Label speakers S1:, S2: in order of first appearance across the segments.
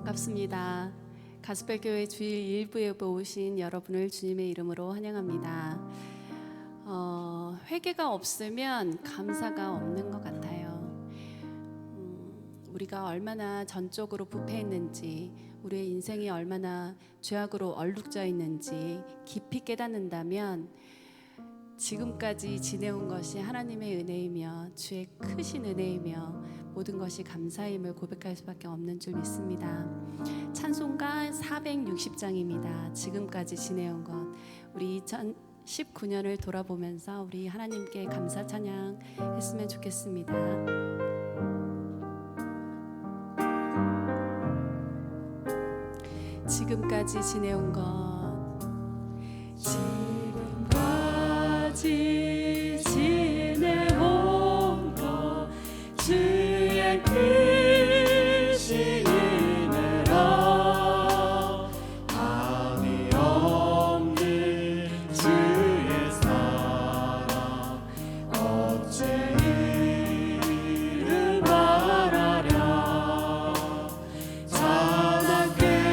S1: 반갑습니다. 가스펠교회 주일 일부에 오신 여러분을 주님의 이름으로 환영합니다. 회개가 없으면 감사가 없는 것 같아요. 우리가 얼마나 전적으로 부패했는지, 우리의 인생이 얼마나 죄악으로 얼룩져 있는지 깊이 깨닫는다면 지금까지 지내온 것이 하나님의 은혜이며 주의 크신 은혜이며 모든 것이 감사임을 고백할 수밖에 없는 줄 믿습니다. 찬송가 460장입니다. 지금까지 지내온 것. 우리 2019년을 돌아보면서 우리 하나님께 감사 찬양 했으면 좋겠습니다. 지금까지 지내온 것, 지금까지 지내온 것, 주의 크신 은혜라 한이 없는 주의 사랑 어째 이를 말하랴. 자나깨나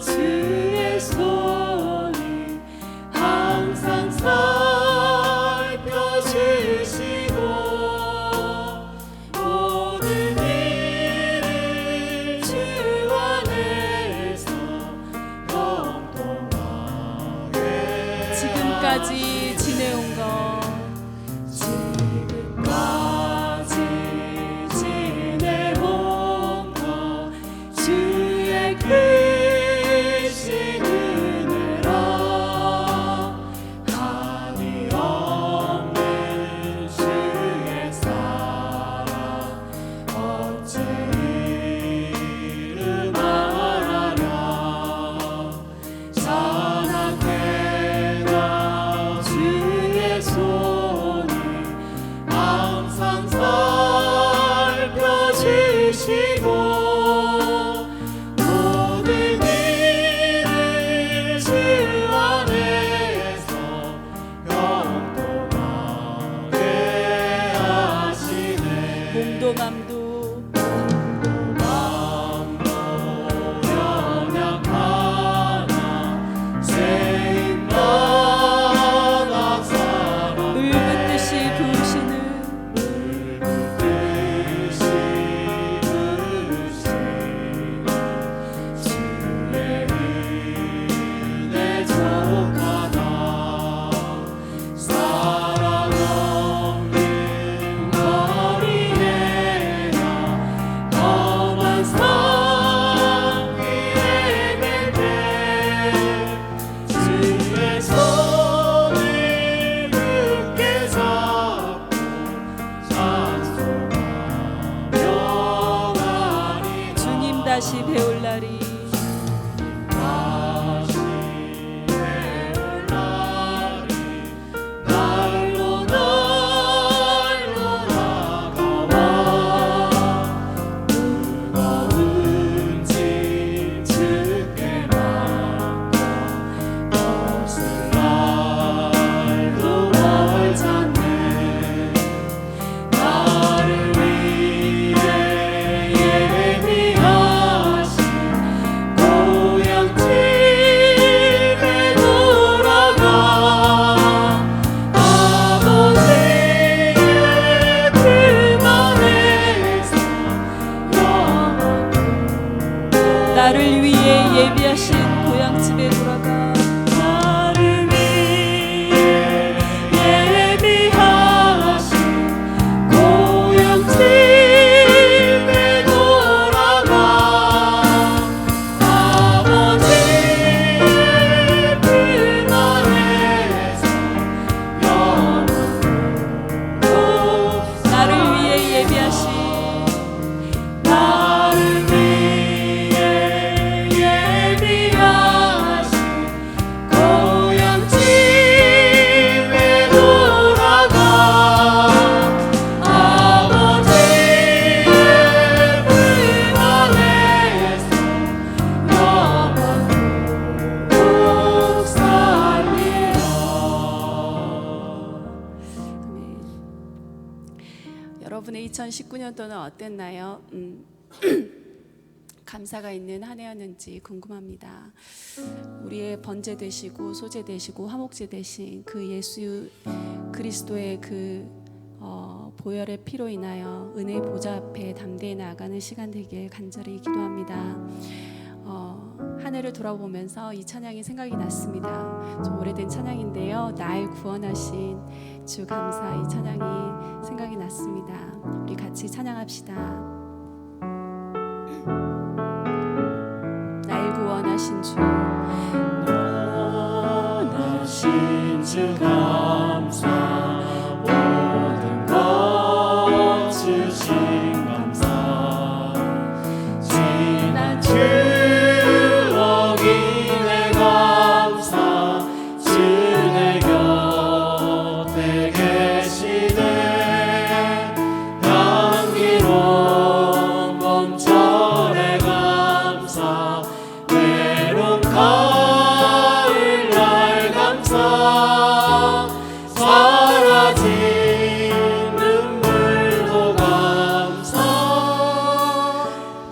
S1: 주의 손이 항상 살펴주시고 모든 일을 주 안에서 형통하게. 지금까지 지내온 것, 지금까지 지내온 것, 주의 크신 은혜라 한이 없는 주의 사랑 어째 이를 말하랴. 자나깨나 주의 손이 항상 살펴주시고 모든 일을 주 안에서 형통하게 하시네. 몸도 맘도 연약하나 죄인마다 살아 물붓듯이 부으시는 주의 은혜 족하다. 사랑 없는 어린애야 험한 산 위에 뱉네. 주의 손을 굳게 잡고 찬송하며 가리. 주님 다시 배울 날이 날로 다가와 무거운 짐 주께 맡겨 것을 날도 멀잖네. 나를 위해 예비하신 고향집에 돌아가 아버지의 품 안에서 영원토록. 나를 위해 예비하신 고향집에 돌아가 나를 위해 예비하신 고향집에 돌아가 아버지의 품 안에서 영원토록. 나를 위해 예비하신 나를 위해 예비하신 고향집에 돌아가 아버지의 품 안에서 영원토록 살리라. 여러분의 2019년도는 어땠나요? 감사가 있는 한 해였는지 궁금합니다. 우리의 번제 되시고 소제 되시고 화목제 되신 그 예수 그리스도의 그 보혈의 피로 인하여 은혜의 보좌 앞에 담대히 나아가는 시간 되길 간절히 기도합니다. 한 해를 돌아보면서 이 찬양이 생각이 났습니다. 좀 오래된 찬양인데요. 날 구원하신 주 감사, 이 찬양이 생각이 났습니다. 우리 같이 찬양합시다. 날 구원하신 주,
S2: 구원하신 주 감사, 모든 것 주신 감사, 지난 추억 인해 감사, 주내 곁에 계시네, 향기로운 봄철의 감사, 외로운 가을날 감사, 사라진 눈물도 감사,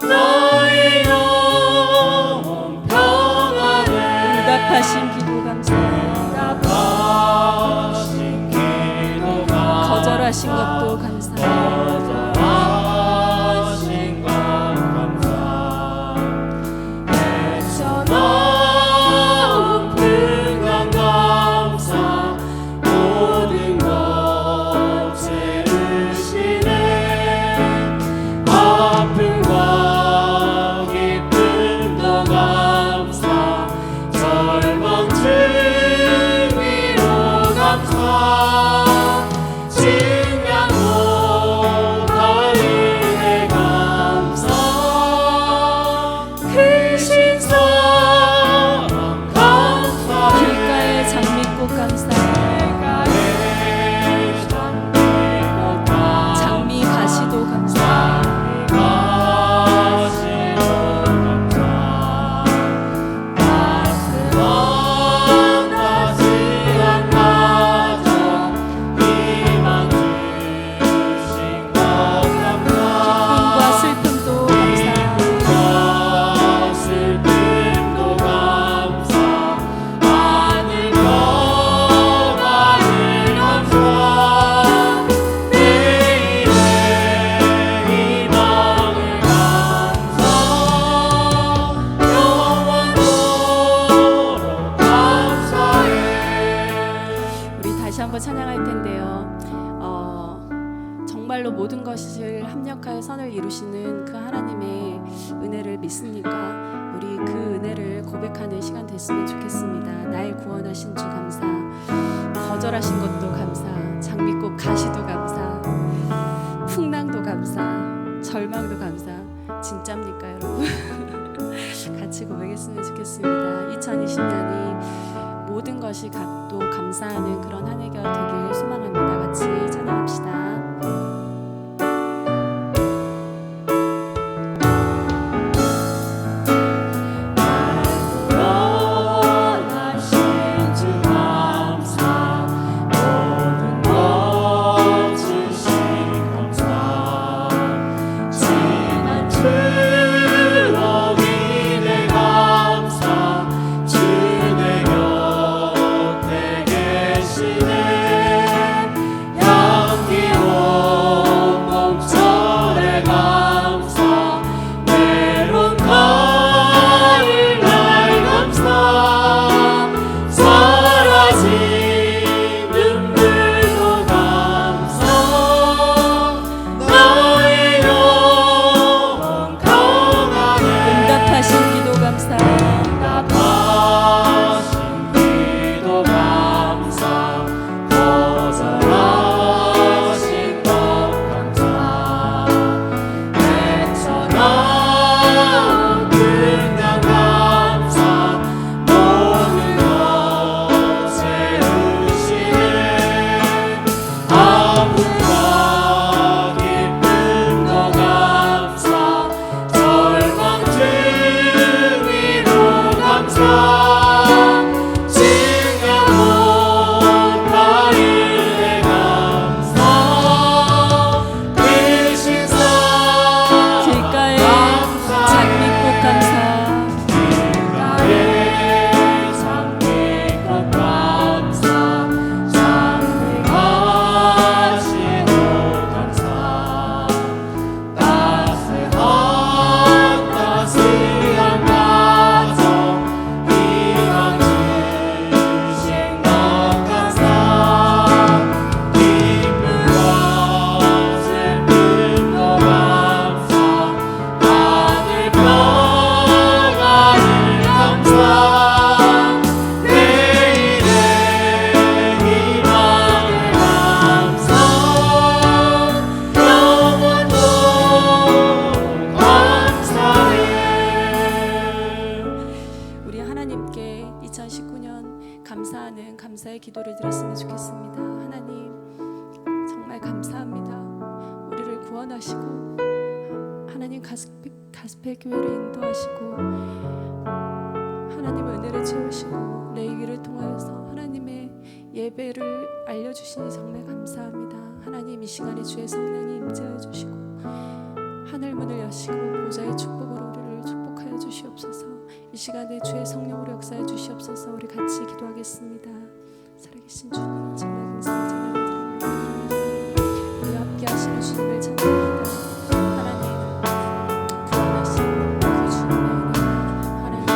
S2: 나의 영혼 평안에
S1: 응답하신 기도 감사,
S2: 응답하신 기도 감사,
S1: 거절하신 것도 감사,
S2: 거절하신 것 감사, 애처나온 평안 감사, 모든 것 채우시네, 아픔과 기쁨도 감사, 절망 중위로 감사, 증량도 달리네 감사, 크신 사랑 감사해,
S1: 길가의 장미꽃 감사, 장미 가시도 감사, 기쁨과 슬픔도 감사,
S2: 하늘 평안을 감사, 내일의 희망을 감사, 영원토록 감사해.
S1: 우리 다시 한번 찬양할 텐데요. 정말로 모든 것을 합력하여 선을 이루시는 그 하나님의 은혜를 믿습니까? 우리 그 은혜를 고백하는 시간 됐으면 좋겠습니다. 날 구원하신 주 감사, 거절하신 것도 감사, 장미꽃 가시도 감사, 풍랑도 감사, 절망도 감사. 진짜입니까 여러분? 같이 고백했으면 좋겠습니다. 2020년이 모든 것이 또 감사하는 그런 한 해가 되길 소망합니다. 같이 찬양합시다.
S2: 구원하신 주 감사, 모든 것 주신
S1: 기도를 드렸으면 좋겠습니다. 하나님 정말 감사합니다. 우리를 구원하시고 하나님 가스펠 교회를 인도하시고 하나님 은혜를 채우시고 레위기를 통하여서 하나님의 예배를 알려주시니 정말 감사합니다. 하나님 이 시간에 주의 성령이 임재하여 주시고 하늘문을 여시고 보좌의 축복으로 우리를 축복하여 주시옵소서. 이 시간에 주의 성령으로 역사해 주시옵소서. 우리 같이 기도하겠습니다. 살아계신 주님 정말 감사합니다. 우리 함께 하시는 주님을 찬양합니다. 하나님 구원하시는 그 주님의 은혜가 하나님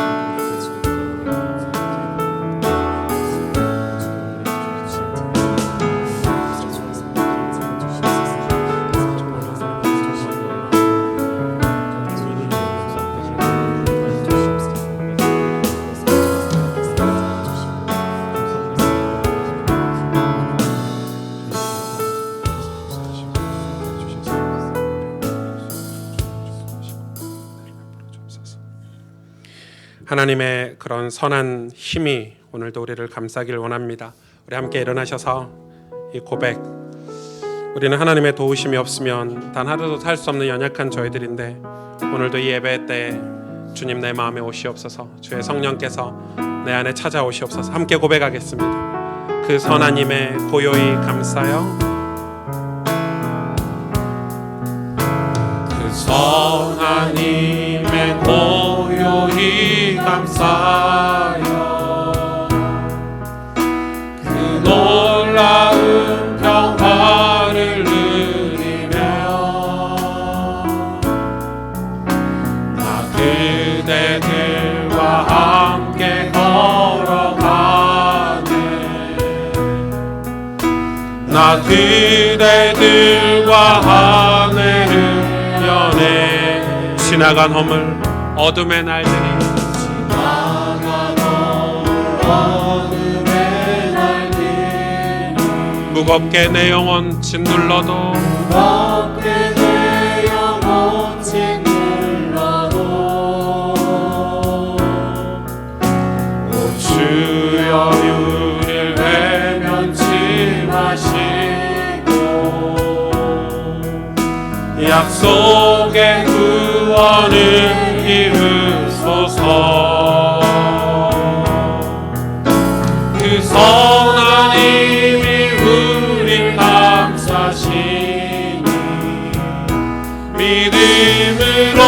S3: 하나님의 그런 선한 힘이 오늘도 우리를 감싸길 원합니다. 우리 함께 일어나셔서 이 고백, 우리는 하나님의 도우심이 없으면 단 하루도 살 수 없는 연약한 저희들인데 오늘도 이 예배 때 주님 내 마음에 오시옵소서. 주의 성령께서 내 안에 찾아오시옵소서. 함께 고백하겠습니다. 그 선한 힘에 고요히 감싸요.
S2: 그 선한 힘에 고요히 감사하여 그 놀라운 평화를 누리며 나 그대들과 함께 걸어가네. 나 그대들과 하늘을 연해.
S3: 지나간 허물 어둠의 날들이
S2: 지나간 어둠의 날들이
S3: 무겁게 내 영혼 짓눌러도
S2: 무겁게 내 영혼 짓눌러도 오 주여 우릴 외면치 마시고 약속의 구원을 이루소서. 그 선한 힘이 우릴 감싸시니 믿음으로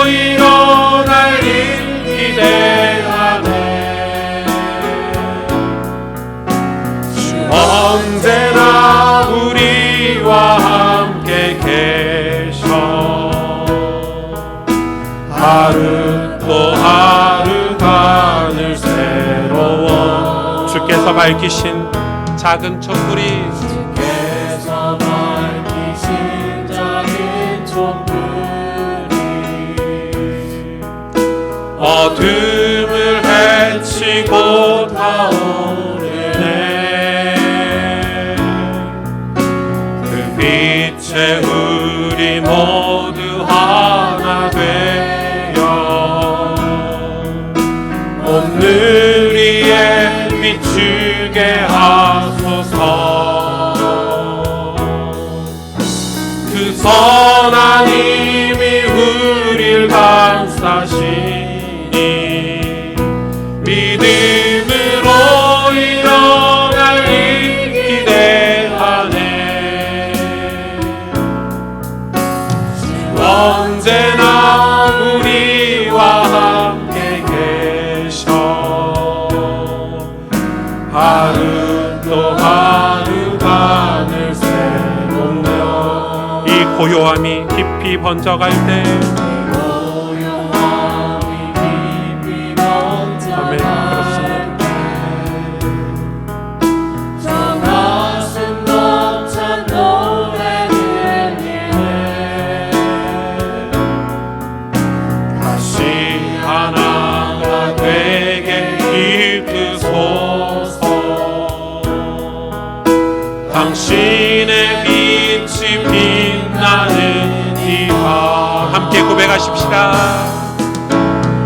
S2: 일어날 일 기대하네. 주 언제나 우리와 함께 계셔. 하루 또 하루가 늘 새로워.
S3: 주께서 밝히신 작은 촛불이
S2: 주께서 밝히신 작은 촛불이 어둠을 헤치고 타오르네. 그 빛에 우리 모두 하나 되어 오늘 위에 비추게 하소서. 그 선한 힘이 우릴 감싸시니 믿음으로 일어날 일 기대하네. 언제나 우리와 함께 계셔. 하루 또 하루가 늘 새롭네요.
S3: 이 고요함이 깊이 번져갈 때
S2: 고요함이 깊이 번져갈 때 저 가슴 벅찬 노래를 위해 다시 하나가 되게 이끄소서. 당신의 빛이 빛나는 이 밤
S3: 함께 고백하십시다.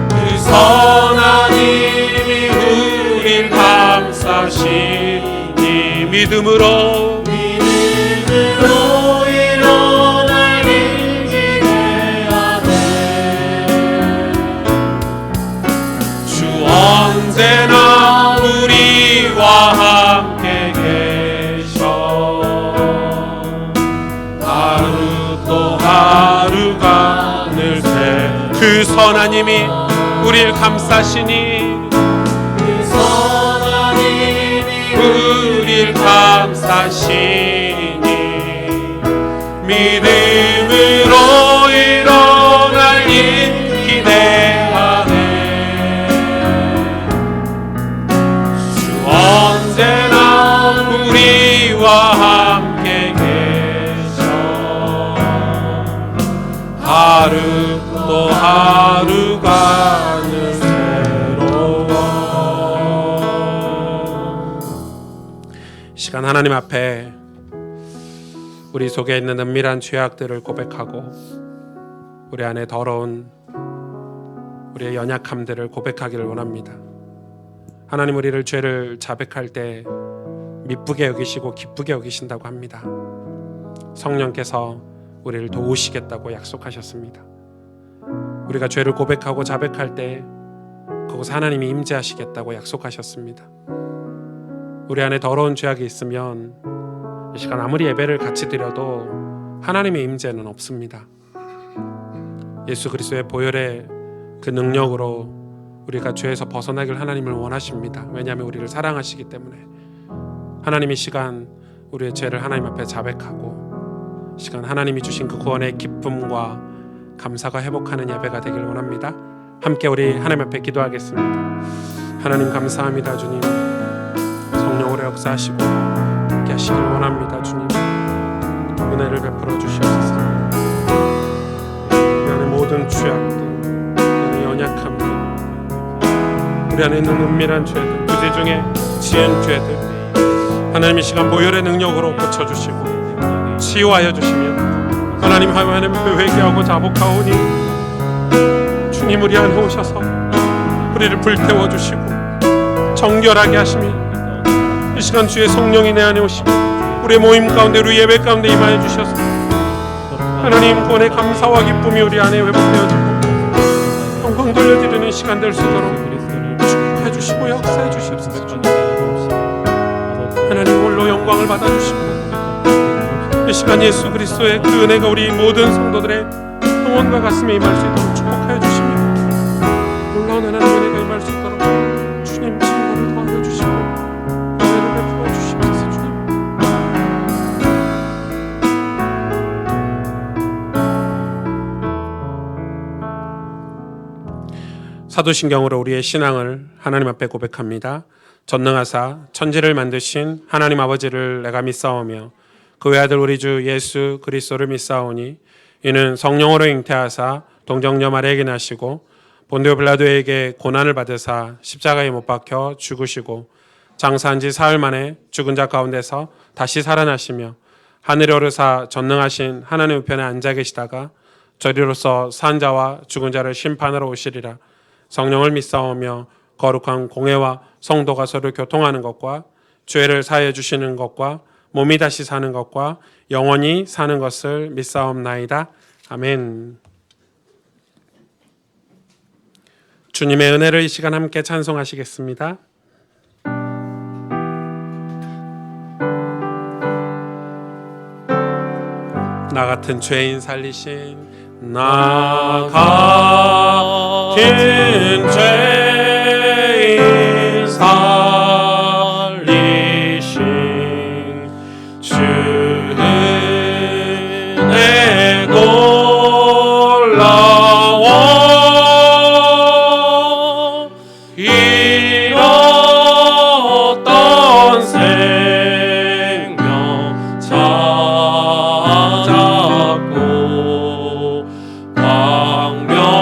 S2: 그 선한 힘이 우릴 감싸시니
S3: 믿음으로
S2: 일어날 일기대하네. 주 언제나 우리와 함께 계셔. 하루 또 하루가 늘새
S3: 그 선하님이 우리를 감싸시니
S2: 우릴 감싸시니 믿음으로 일어날 일 기대하네. 주 언제나 우리와 함께 계셔. 하루 또 하루가
S3: 시간 하나님 앞에 우리 속에 있는 은밀한 죄악들을 고백하고 우리 안에 더러운 우리의 연약함들을 고백하기를 원합니다. 하나님 우리를 죄를 자백할 때 미쁘게 여기시고 기쁘게 여기신다고 합니다. 성령께서 우리를 도우시겠다고 약속하셨습니다. 우리가 죄를 고백하고 자백할 때 그곳에 하나님이 임재하시겠다고 약속하셨습니다. 우리 안에 더러운 죄악이 있으면 이 시간 아무리 예배를 같이 드려도 하나님의 임재는 없습니다. 예수 그리스도의 보혈의 그 능력으로 우리가 죄에서 벗어나길 하나님을 원하십니다. 왜냐하면 우리를 사랑하시기 때문에. 하나님이 시간 우리의 죄를 하나님 앞에 자백하고 시간 하나님이 주신 그 구원의 기쁨과 감사가 회복하는 예배가 되길 원합니다. 함께 우리 하나님 앞에 기도하겠습니다. 하나님 감사합니다. 주님 성령으로 역사하시고 함께 하시길 원합니다. 주님 은혜를 베풀어 주시옵소서. 우리 안에 모든 죄악들, 우리 연약함들, 우리 안에 있는 은밀한 죄들, 부재 중에 지은 죄들 하나님의 시간 보혈의 능력으로 고쳐주시고 치유하여 주시면 하나님 앞에 회개하고 자복하오니 주님 우리 안에 오셔서 우리를 불태워 주시고 정결하게 하시며 이 시간 주의 성령이 내 안에 오시고 우리의 모임 가운데 우리 예배 가운데 임하여 주셔서 하나님 구원의 감사와 기쁨이 우리 안에 회복되어지고 영광 돌려드리는 시간 될 수 있도록 축복해 주시고 역사해 주시옵소서. 하나님 홀로 영광을 받아주시고 이 시간 예수 그리스도의 그 은혜가 우리 모든 성도들의 영혼과 가슴에 임할 수 있도록 축복하여 주시며 놀라운 하나님의 은혜가 임할 수 있도록 주님 친구를 더하여 주시고 은혜를 베풀어 주시옵소서. 주님 사도신경으로 우리의 신앙을 하나님 앞에 고백합니다. 전능하사 천지를 만드신 하나님 아버지를 내가 믿사오며 그 외아들 우리 주 예수 그리스도를 믿사오니 이는 성령으로 잉태하사 동정녀 마리아에게 나시고 본디오 빌라도에게 고난을 받으사 십자가에 못 박혀 죽으시고 장사한 지 사흘 만에 죽은 자 가운데서 다시 살아나시며 하늘에 오르사 전능하신 하나님 우편에 앉아 계시다가 저리로서 산 자와 죽은 자를 심판하러 오시리라. 성령을 믿사오며 거룩한 공회와 성도가 서로 교통하는 것과 죄를 사하여 주시는 것과 몸이 다시 사는 것과 영원히 사는 것을 믿사옵나이다. 아멘. 주님의 은혜를 이 시간 함께 찬송하시겠습니다. 나 같은 죄인 살리신 나 같은 죄인 살리신 주의 놀라워 잃었던 생명 찾았고 광명을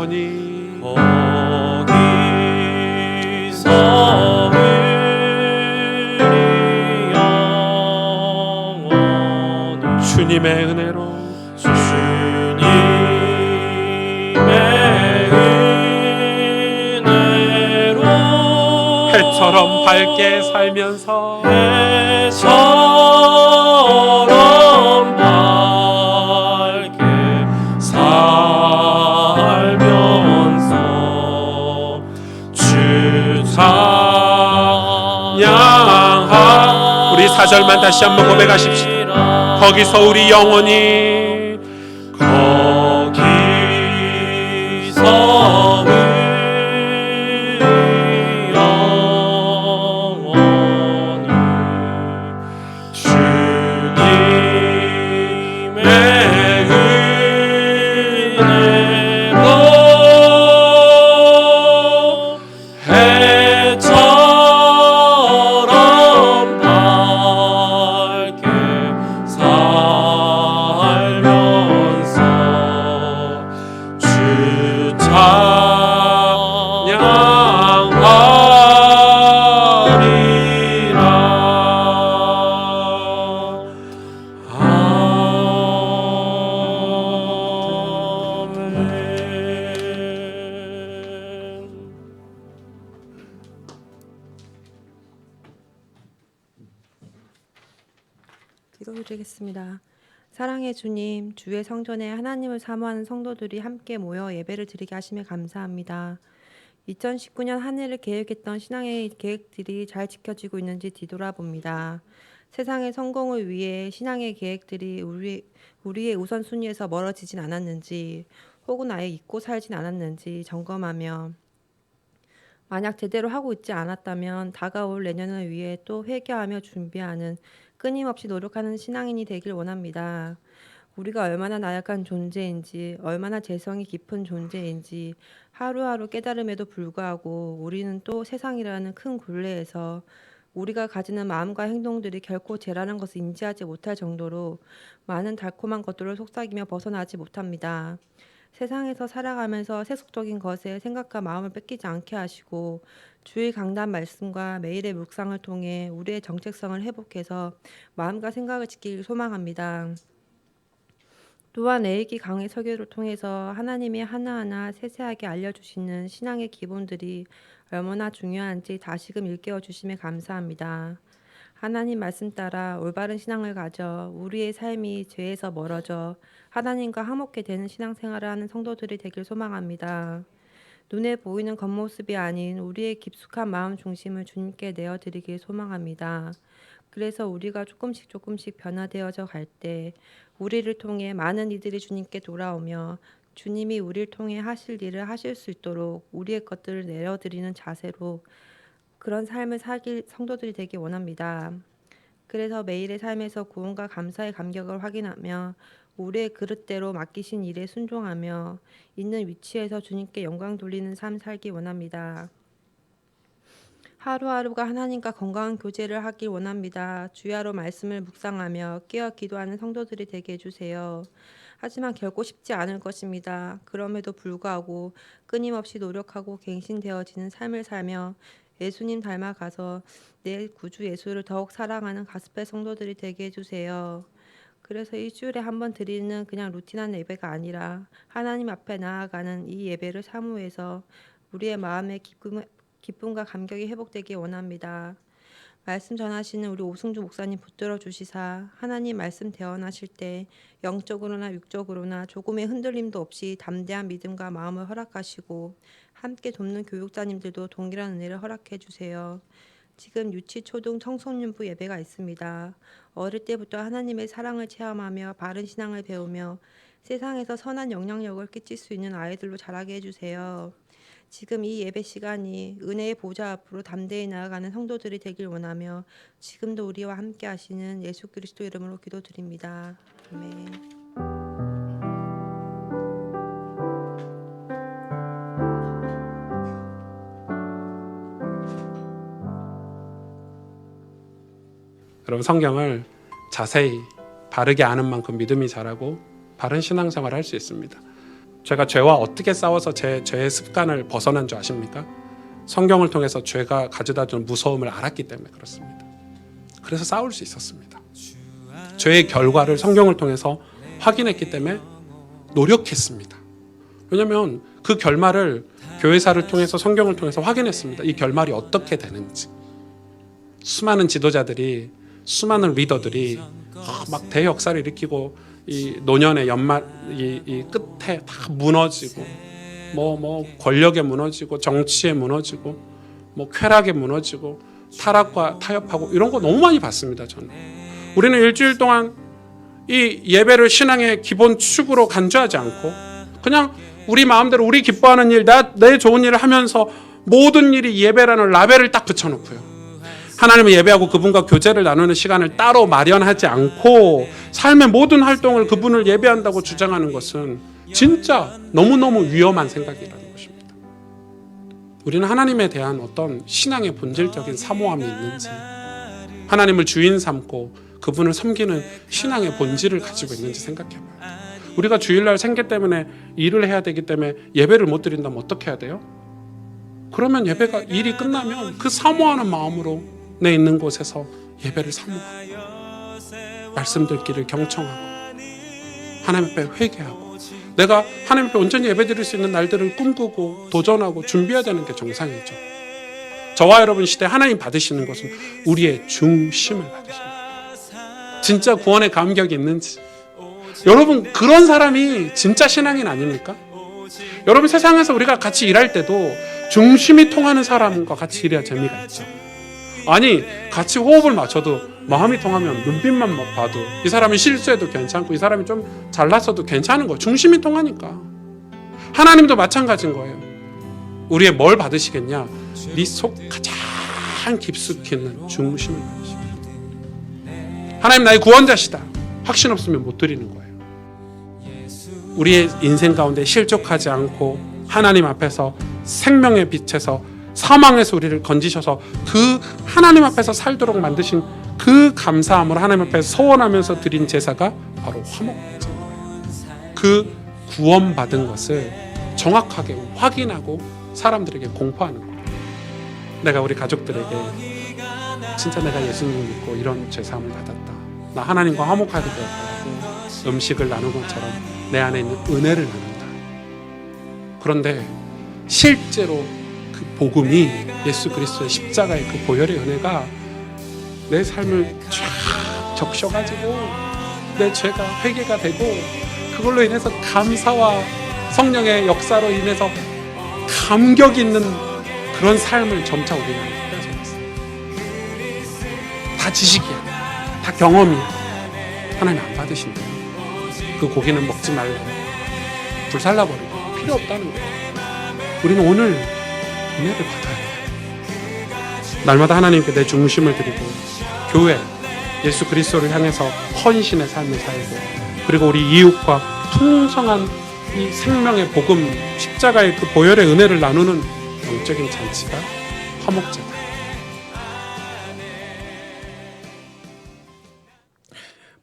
S3: 영원히
S2: 거기서 우리 영원히
S3: 주님의 은혜로
S2: 주님의 은혜로
S3: 해처럼 밝게 살면서
S2: 해처럼 밝게 살면서 주 찬양하.
S3: 우리 4절만 다시 한번 고백하십시다. 거기서 우리 영원히
S2: 거기서 우리 영원히 주님의 은혜로 해처럼 밝게 살면서 주 찬양하리라. 아멘.
S4: 기도드리겠습니다. 사랑의 주님, 주의 성전에 하나님을 사모하는 성도들이 함께 모여 예배를 드리게 하심에 감사합니다. 2019년 한 해를 계획했던 신앙의 계획들이 잘 지켜지고 있는지 뒤돌아봅니다. 세상의 성공을 위해 신앙의 계획들이 우리의 우선순위에서 멀어지진 않았는지, 혹은 아예 잊고 살진 않았는지 점검하며, 만약 제대로 하고 있지 않았다면 다가올 내년을 위해 또 회개하며 준비하는 끊임없이 노력하는 신앙인이 되길 원합니다. 우리가 얼마나 나약한 존재인지, 얼마나 재성이 깊은 존재인지 하루하루 깨달음에도 불구하고 우리는 또 세상이라는 큰 굴레에서 우리가 가지는 마음과 행동들이 결코 죄라는 것을 인지하지 못할 정도로 많은 달콤한 것들을 속삭이며 벗어나지 못합니다. 세상에서 살아가면서 세속적인 것에 생각과 마음을 뺏기지 않게 하시고 주의 강단 말씀과 매일의 묵상을 통해 우리의 정체성을 회복해서 마음과 생각을 지키길 소망합니다. 또한 애기 강의 설교를 통해서 하나님이 하나하나 세세하게 알려주시는 신앙의 기본들이 얼마나 중요한지 다시금 일깨워 주심에 감사합니다. 하나님 말씀 따라 올바른 신앙을 가져 우리의 삶이 죄에서 멀어져 하나님과 화목게 되는 신앙생활을 하는 성도들이 되길 소망합니다. 눈에 보이는 겉모습이 아닌 우리의 깊숙한 마음 중심을 주님께 내어드리길 소망합니다. 그래서 우리가 조금씩 변화되어져 갈 때 우리를 통해 많은 이들이 주님께 돌아오며 주님이 우리를 통해 하실 일을 하실 수 있도록 우리의 것들을 내어드리는 자세로 그런 삶을 살길 성도들이 되기 원합니다. 그래서 매일의 삶에서 구원과 감사의 감격을 확인하며 우리의 그릇대로 맡기신 일에 순종하며 있는 위치에서 주님께 영광 돌리는 삶 살기 원합니다. 하루하루가 하나님과 건강한 교제를 하길 원합니다. 주야로 말씀을 묵상하며 깨어 기도하는 성도들이 되게 해주세요. 하지만 결코 쉽지 않을 것입니다. 그럼에도 불구하고 끊임없이 노력하고 갱신되어지는 삶을 살며 예수님 닮아가서 내 구주 예수를 더욱 사랑하는 가스펠 성도들이 되게 해주세요. 그래서 일주일에 한 번 드리는 그냥 루틴한 예배가 아니라 하나님 앞에 나아가는 이 예배를 사모해서 우리의 마음의 기쁨과 감격이 회복되기 원합니다. 말씀 전하시는 우리 오승주 목사님 붙들어 주시사 하나님 말씀 대언하실 때 영적으로나 육적으로나 조금의 흔들림도 없이 담대한 믿음과 마음을 허락하시고 함께 돕는 교육자님들도 동일한 은혜를 허락해 주세요. 지금 유치, 초등, 청소년부 예배가 있습니다. 어릴 때부터 하나님의 사랑을 체험하며 바른 신앙을 배우며 세상에서 선한 영향력을 끼칠 수 있는 아이들로 자라게 해주세요. 지금 이 예배 시간이 은혜의 보좌 앞으로 담대히 나아가는 성도들이 되길 원하며 지금도 우리와 함께 하시는 예수 그리스도 이름으로 기도드립니다. 아멘.
S3: 여러분, 성경을 자세히 바르게 아는 만큼 믿음이 자라고 바른 신앙생활을 할 수 있습니다. 제가 죄와 어떻게 싸워서 제 죄의 습관을 벗어난 줄 아십니까? 성경을 통해서 죄가 가져다 주는 무서움을 알았기 때문에 그렇습니다. 그래서 싸울 수 있었습니다. 죄의 결과를 성경을 통해서 확인했기 때문에 노력했습니다. 왜냐하면 그 결말을 교회사를 통해서 성경을 통해서 확인했습니다. 이 결말이 어떻게 되는지. 수많은 지도자들이, 수많은 리더들이 막 대역사를 일으키고 이 노년의 연말 이 끝에 다 무너지고 뭐 권력에 무너지고 정치에 무너지고 뭐 쾌락에 무너지고 타락과 타협하고 이런 거 너무 많이 봤습니다. 저는. 우리는 일주일 동안 이 예배를 신앙의 기본 축으로 간주하지 않고 그냥 우리 마음대로 우리 기뻐하는 일, 내 좋은 일을 하면서 모든 일이 예배라는 라벨을 딱 붙여놓고요. 하나님을 예배하고 그분과 교제를 나누는 시간을 따로 마련하지 않고 삶의 모든 활동을 그분을 예배한다고 주장하는 것은 진짜 너무너무 위험한 생각이라는 것입니다. 우리는 하나님에 대한 어떤 신앙의 본질적인 사모함이 있는지, 하나님을 주인 삼고 그분을 섬기는 신앙의 본질을 가지고 있는지 생각해봐요. 우리가 주일날 생계 때문에 일을 해야 되기 때문에 예배를 못 드린다면 어떻게 해야 돼요? 그러면 예배가 일이 끝나면 그 사모하는 마음으로 내 있는 곳에서 예배를 사모하고 말씀 듣기를 경청하고 하나님 앞에 회개하고 내가 하나님 앞에 온전히 예배드릴 수 있는 날들을 꿈꾸고 도전하고 준비해야 되는 게 정상이죠. 저와 여러분 시대에 하나님 받으시는 것은 우리의 중심을 받으시는 거예요. 진짜 구원의 감격이 있는지. 여러분 그런 사람이 진짜 신앙인 아닙니까? 여러분 세상에서 우리가 같이 일할 때도 중심이 통하는 사람과 같이 일해야 재미가 있죠. 아니 같이 호흡을 맞춰도 마음이 통하면 눈빛만 봐도 이 사람이 실수해도 괜찮고 이 사람이 좀 잘났어도 괜찮은 거예요. 중심이 통하니까. 하나님도 마찬가지인 거예요. 우리의 뭘 받으시겠냐? 네 속 가장 깊숙이 있는 중심을 받으시겠다. 하나님 나의 구원자시다. 확신 없으면 못 드리는 거예요. 우리의 인생 가운데 실족하지 않고 하나님 앞에서 생명의 빛에서 사망에서 우리를 건지셔서 그 하나님 앞에서 살도록 만드신 그 감사함으로 하나님 앞에 서원하면서 드린 제사가 바로 화목제인 거예요. 그 구원받은 것을 정확하게 확인하고 사람들에게 공포하는 거예요. 내가 우리 가족들에게 진짜 내가 예수님을 믿고 이런 죄사함을 받았다. 나 하나님과 화목하게 되었다. 음식을 나눈 것처럼 내 안에 있는 은혜를 나눈다. 그런데 실제로 그 복음이 예수 그리스도의 십자가의 그 보혈의 은혜가 내 삶을 쫙 적셔가지고 내 죄가 회개가 되고 그걸로 인해서 감사와 성령의 역사로 인해서 감격 있는 그런 삶을 점차 우리는 뺏어갔어요. 다 지식이야. 다 경험이야. 하나님 안 받으신대요. 그 고기는 먹지 말래. 불살라버리고 필요 없다는 거예요. 우리는 오늘 은혜를 받아야 돼요. 날마다 하나님께 내 중심을 드리고 교회, 예수 그리스도를 향해서 헌신의 삶을 살고 그리고 우리 이웃과 풍성한 이 생명의 복음, 십자가의 그 보혈의 은혜를 나누는 영적인 잔치가 화목제다.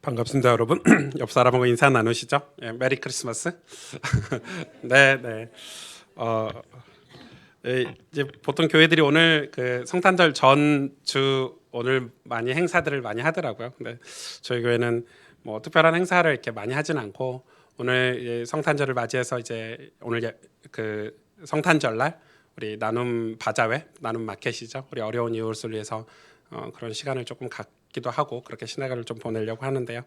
S3: 반갑습니다, 여러분. 옆 사람하고 인사 나누시죠? 예, 메리 크리스마스. 네. 이제 보통 교회들이 오늘 그 성탄절 전주 오늘 많이 행사들을 많이 하더라고요. 근데 저희 교회는 뭐 특별한 행사를 이렇게 많이 하진 않고 오늘 성탄절을 맞이해서 이제 오늘 그 성탄절날 우리 나눔 바자회, 나눔 마켓이죠. 우리 어려운 이웃을 위해서 그런 시간을 조금 갖기도 하고 그렇게 신학을 좀 보내려고 하는데요.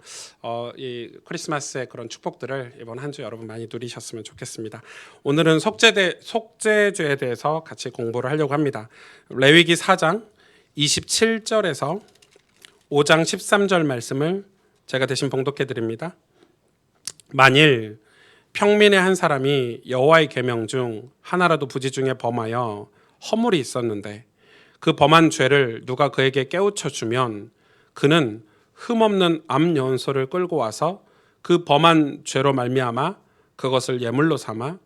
S3: 이 크리스마스의 그런 축복들을 이번 한 주 여러분 많이 누리셨으면 좋겠습니다. 오늘은 속죄죄에 대해서 같이 공부를 하려고 합니다. 레위기 4장 27절에서 5장 13절 말씀을 제가 대신 봉독해 드립니다. 만일 평민의 한 사람이 여호와의 계명 중 하나라도 부지 중에 범하여 허물이 있었는데 그 범한 죄를 누가 그에게 깨우쳐 주면 그는 흠없는 암 연소를 끌고 와서 그 범한 죄로 말미암아 그것을 예물로 삼아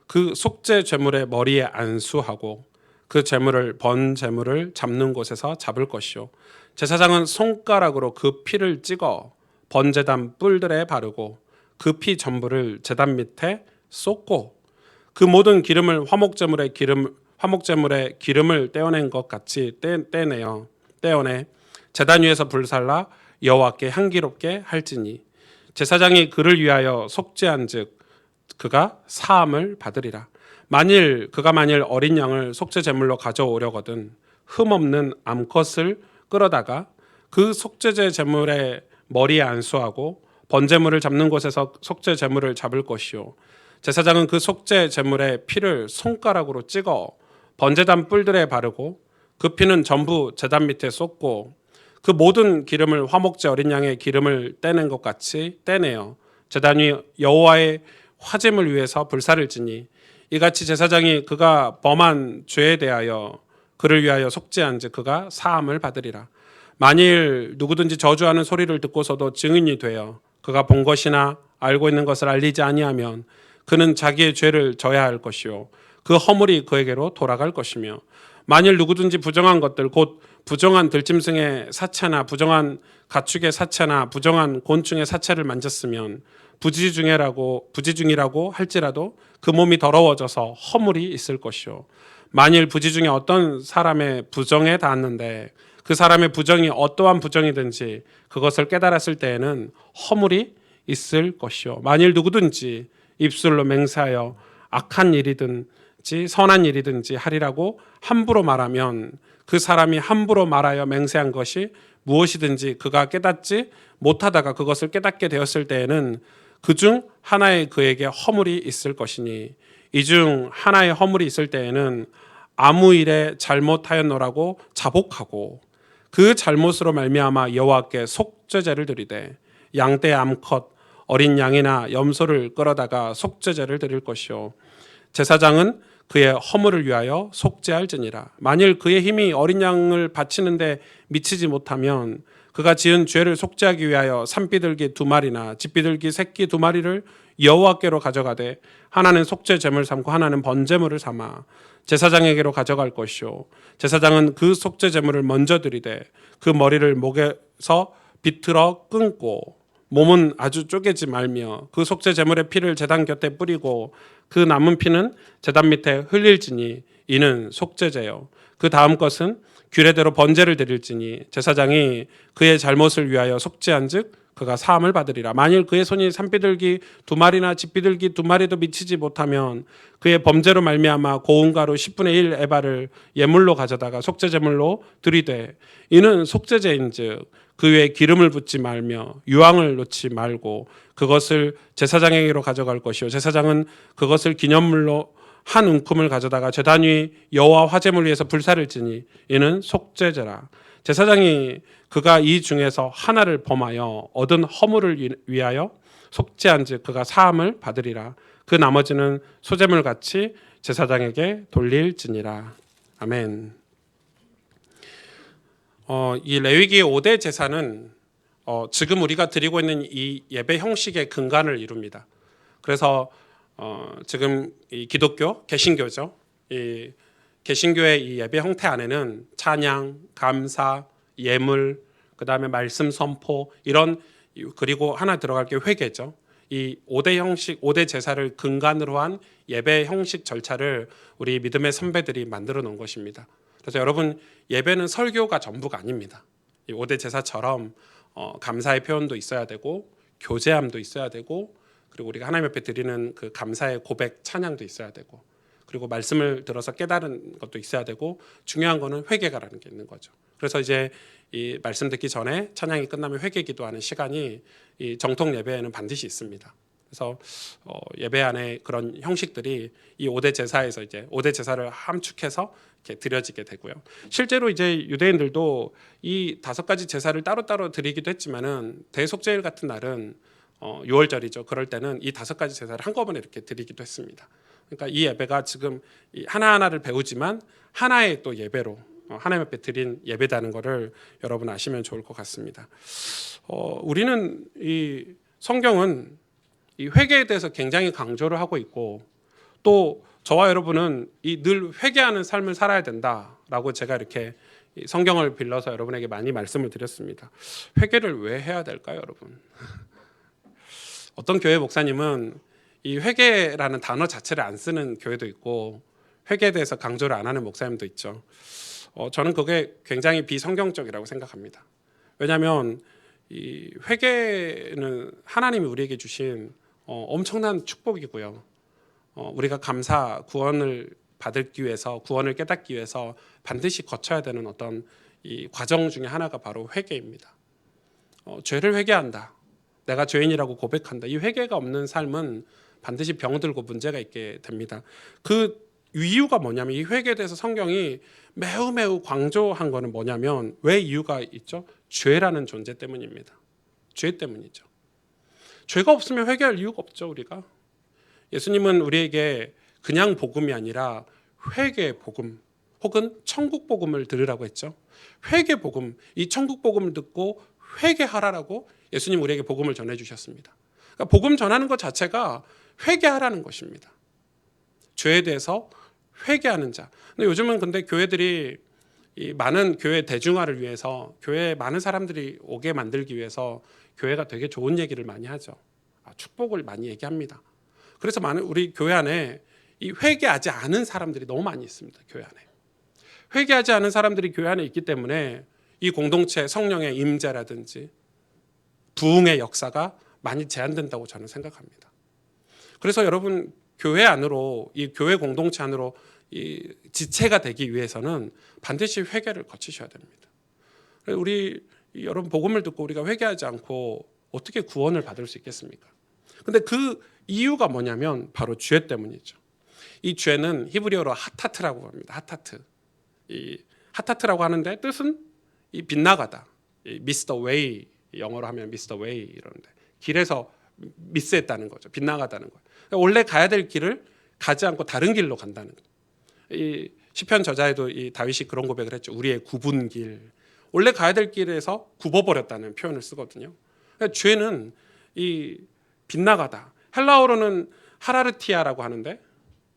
S3: 그 속죄 제물의 머리에 안수하고 그 제물을 번 제물을 잡는 곳에서 잡을 것이요 제사장은 손가락으로 그 피를 찍어 번제단 뿔들에 바르고 그 피 전부를 제단 밑에 쏟고 그 모든 기름을 화목제물의 기름을 떼어낸 것 같이 떼어내 제단 위에서 불살라 여호와께 향기롭게 할지니 제사장이 그를 위하여 속죄한즉 그가 사함을 받으리라. 그가 만일 어린 양을 속죄 제물로 가져오려거든 흠없는 암컷을 끌어다가 그 속죄제 제물의 머리에 안수하고 번제물을 잡는 곳에서 속죄 제물을 잡을 것이요 제사장은 그 속죄 제물의 피를 손가락으로 찍어 번제단 뿔들에 바르고 그 피는 전부 제단 밑에 쏟고 그 모든 기름을 화목제 어린 양의 기름을 떼낸 것 같이 떼내어 제단 위 여호와의 화제물 위에서 불사를 지니 이같이 제사장이 그가 범한 죄에 대하여 그를 위하여 속죄한즉 그가 사함을 받으리라. 만일 누구든지 저주하는 소리를 듣고서도 증인이 되어 그가 본 것이나 알고 있는 것을 알리지 아니하면 그는 자기의 죄를 져야 할 것이요 그 허물이 그에게로 돌아갈 것이며 만일 누구든지 부정한 것들 곧 부정한 들짐승의 사체나 부정한 가축의 사체나 부정한 곤충의 사체를 만졌으면 부지중이라고 할지라도 그 몸이 더러워져서 허물이 있을 것이요 만일 부지 중에 어떤 사람의 부정에 닿았는데 그 사람의 부정이 어떠한 부정이든지 그것을 깨달았을 때에는 허물이 있을 것이요 만일 누구든지 입술로 맹세하여 악한 일이든지 선한 일이든지 하리라고 함부로 말하면 그 사람이 함부로 말하여 맹세한 것이 무엇이든지 그가 깨닫지 못하다가 그것을 깨닫게 되었을 때에는 그중 하나의 그에게 허물이 있을 것이니 이 중 하나의 허물이 있을 때에는 아무 일에 잘못하였노라고 자복하고 그 잘못으로 말미암아 여호와께 속죄제를 드리되 양떼 암컷 어린 양이나 염소를 끌어다가 속죄제를 드릴 것이요 제사장은 그의 허물을 위하여 속죄할지니라. 만일 그의 힘이 어린 양을 바치는데 미치지 못하면 그가 지은 죄를 속죄하기 위하여 산비둘기 2마리나 집비둘기 새끼 2마리를 여호와께로 가져가되 하나는 속죄 제물 삼고 하나는 번제물을 삼아 제사장에게로 가져갈 것이요 제사장은 그 속죄 제물을 먼저 드리되 그 머리를 목에서 비틀어 끊고 몸은 아주 쪼개지 말며 그 속죄 제물의 피를 제단 곁에 뿌리고 그 남은 피는 제단 밑에 흘릴지니 이는 속죄제요 그 다음 것은 규례대로 번제를 드릴지니 제사장이 그의 잘못을 위하여 속죄한즉 그가 사함을 받으리라. 만일 그의 손이 산비둘기 2마리나 집비둘기 2마리도 미치지 못하면 그의 범죄로 말미암아 고운 가루 10분의 1 에바를 예물로 가져다가 속죄제물로 드리되 이는 속죄제인즉 그 위에 기름을 붓지 말며 유황을 놓지 말고 그것을 제사장에게로 가져갈 것이요 제사장은 그것을 기념물로 한 움큼을 가져다가 제단 위 여호와 화제물 위에서 불사를 지니 이는 속죄제라. 제사장이 그가 이 중에서 하나를 범하여 얻은 허물을 위하여 속죄한즉 그가 사함을 받으리라. 그 나머지는 소제물 같이 제사장에게 돌릴지니라. 아멘. 이 레위기의 5대 제사는 지금 우리가 드리고 있는 이 예배 형식의 근간을 이룹니다. 그래서 지금 이 기독교 개신교죠. 이 개신교의 이 예배 형태 안에는 찬양, 감사, 예물, 그다음에 말씀 선포 이런 그리고 하나 들어갈 게 회개죠. 이 5대 형식, 5대 제사를 근간으로 한 예배 형식 절차를 우리 믿음의 선배들이 만들어 놓은 것입니다. 그래서 여러분 예배는 설교가 전부가 아닙니다. 이 5대 제사처럼 감사의 표현도 있어야 되고 교제함도 있어야 되고 그리고 우리가 하나님 앞에 드리는 그 감사의 고백 찬양도 있어야 되고 그리고 말씀을 들어서 깨달은 것도 있어야 되고 중요한 거는 회개가라는 게 있는 거죠. 그래서 이제 이 말씀 듣기 전에 찬양이 끝나면 회개 기도하는 시간이 이 정통 예배에는 반드시 있습니다. 그래서 예배 안에 그런 형식들이 이 5대 제사에서 이제 5대 제사를 함축해서 이렇게 드려지게 되고요. 실제로 이제 유대인들도 이 5가지 제사를 따로따로 드리기도 했지만은 대속죄일 같은 날은 6월절이죠. 그럴 때는 이 5가지 제사를 한꺼번에 이렇게 드리기도 했습니다. 그러니까 이 예배가 지금 하나하나를 배우지만 하나의 또 예배로 하나님 앞에 드린 예배다는 것을 여러분 아시면 좋을 것 같습니다. 우리는 이 성경은 이 회개에 대해서 굉장히 강조를 하고 있고 또 저와 여러분은 이 늘 회개하는 삶을 살아야 된다라고 제가 이렇게 성경을 빌려서 여러분에게 많이 말씀을 드렸습니다. 회개를 왜 해야 될까요, 여러분? 어떤 교회 목사님은 이 회개라는 단어 자체를 안 쓰는 교회도 있고 회개에 대해서 강조를 안 하는 목사님도 있죠. 저는 그게 굉장히 비성경적이라고 생각합니다. 왜냐하면 이 회개는 하나님이 우리에게 주신 엄청난 축복이고요. 우리가 감사 구원을 받기 위해서 구원을 깨닫기 위해서 반드시 거쳐야 되는 어떤 이 과정 중에 하나가 바로 회개입니다. 죄를 회개한다. 내가 죄인이라고 고백한다. 이 회개가 없는 삶은 반드시 병들고 문제가 있게 됩니다. 그 이유가 뭐냐면 이 회개에 대해서 성경이 매우 강조한 거는 뭐냐면 왜 이유가 있죠? 죄라는 존재 때문입니다. 죄 때문이죠. 죄가 없으면 회개할 이유가 없죠, 우리가. 예수님은 우리에게 그냥 복음이 아니라 회개 복음 혹은 천국 복음을 들으라고 했죠. 회개 복음, 이 천국 복음을 듣고 회개하라라고 예수님 우리에게 복음을 전해 주셨습니다. 그러니까 복음 전하는 것 자체가 회개하라는 것입니다. 죄에 대해서 회개하는 자. 근데 요즘은 근데 교회들이 이 많은 교회 대중화를 위해서 교회에 많은 사람들이 오게 만들기 위해서 교회가 되게 좋은 얘기를 많이 하죠. 축복을 많이 얘기합니다. 그래서 많은 우리 교회 안에 이 회개하지 않은 사람들이 너무 많이 있습니다. 교회 안에. 회개하지 않은 사람들이 교회 안에 있기 때문에 이 공동체 성령의 임재라든지 부흥의 역사가 많이 제한된다고 저는 생각합니다. 그래서 여러분 교회 안으로 이 교회 공동체 안으로 이 지체가 되기 위해서는 반드시 회개를 거치셔야 됩니다. 우리 여러분 복음을 듣고 우리가 회개하지 않고 어떻게 구원을 받을 수 있겠습니까? 근데 그 이유가 뭐냐면 바로 죄 때문이죠. 이 죄는 히브리어로 하타트라고 합니다. 하타트. 이 하타트라고 하는데 뜻은 이 빗나가다. 이 미스터 웨이, 영어로 하면 미스터 웨이 이러는데 길에서 미스했다는 거죠. 빗나가다는 거예요. 원래 가야 될 길을 가지 않고 다른 길로 간다는 거예요. 이 시편 저자에도 이 다윗이 그런 고백을 했죠. 우리의 굽은 길. 원래 가야 될 길에서 굽어버렸다는 표현을 쓰거든요. 그러니까 죄는 이 빗나가다. 헬라어로는 하라르티아라고 하는데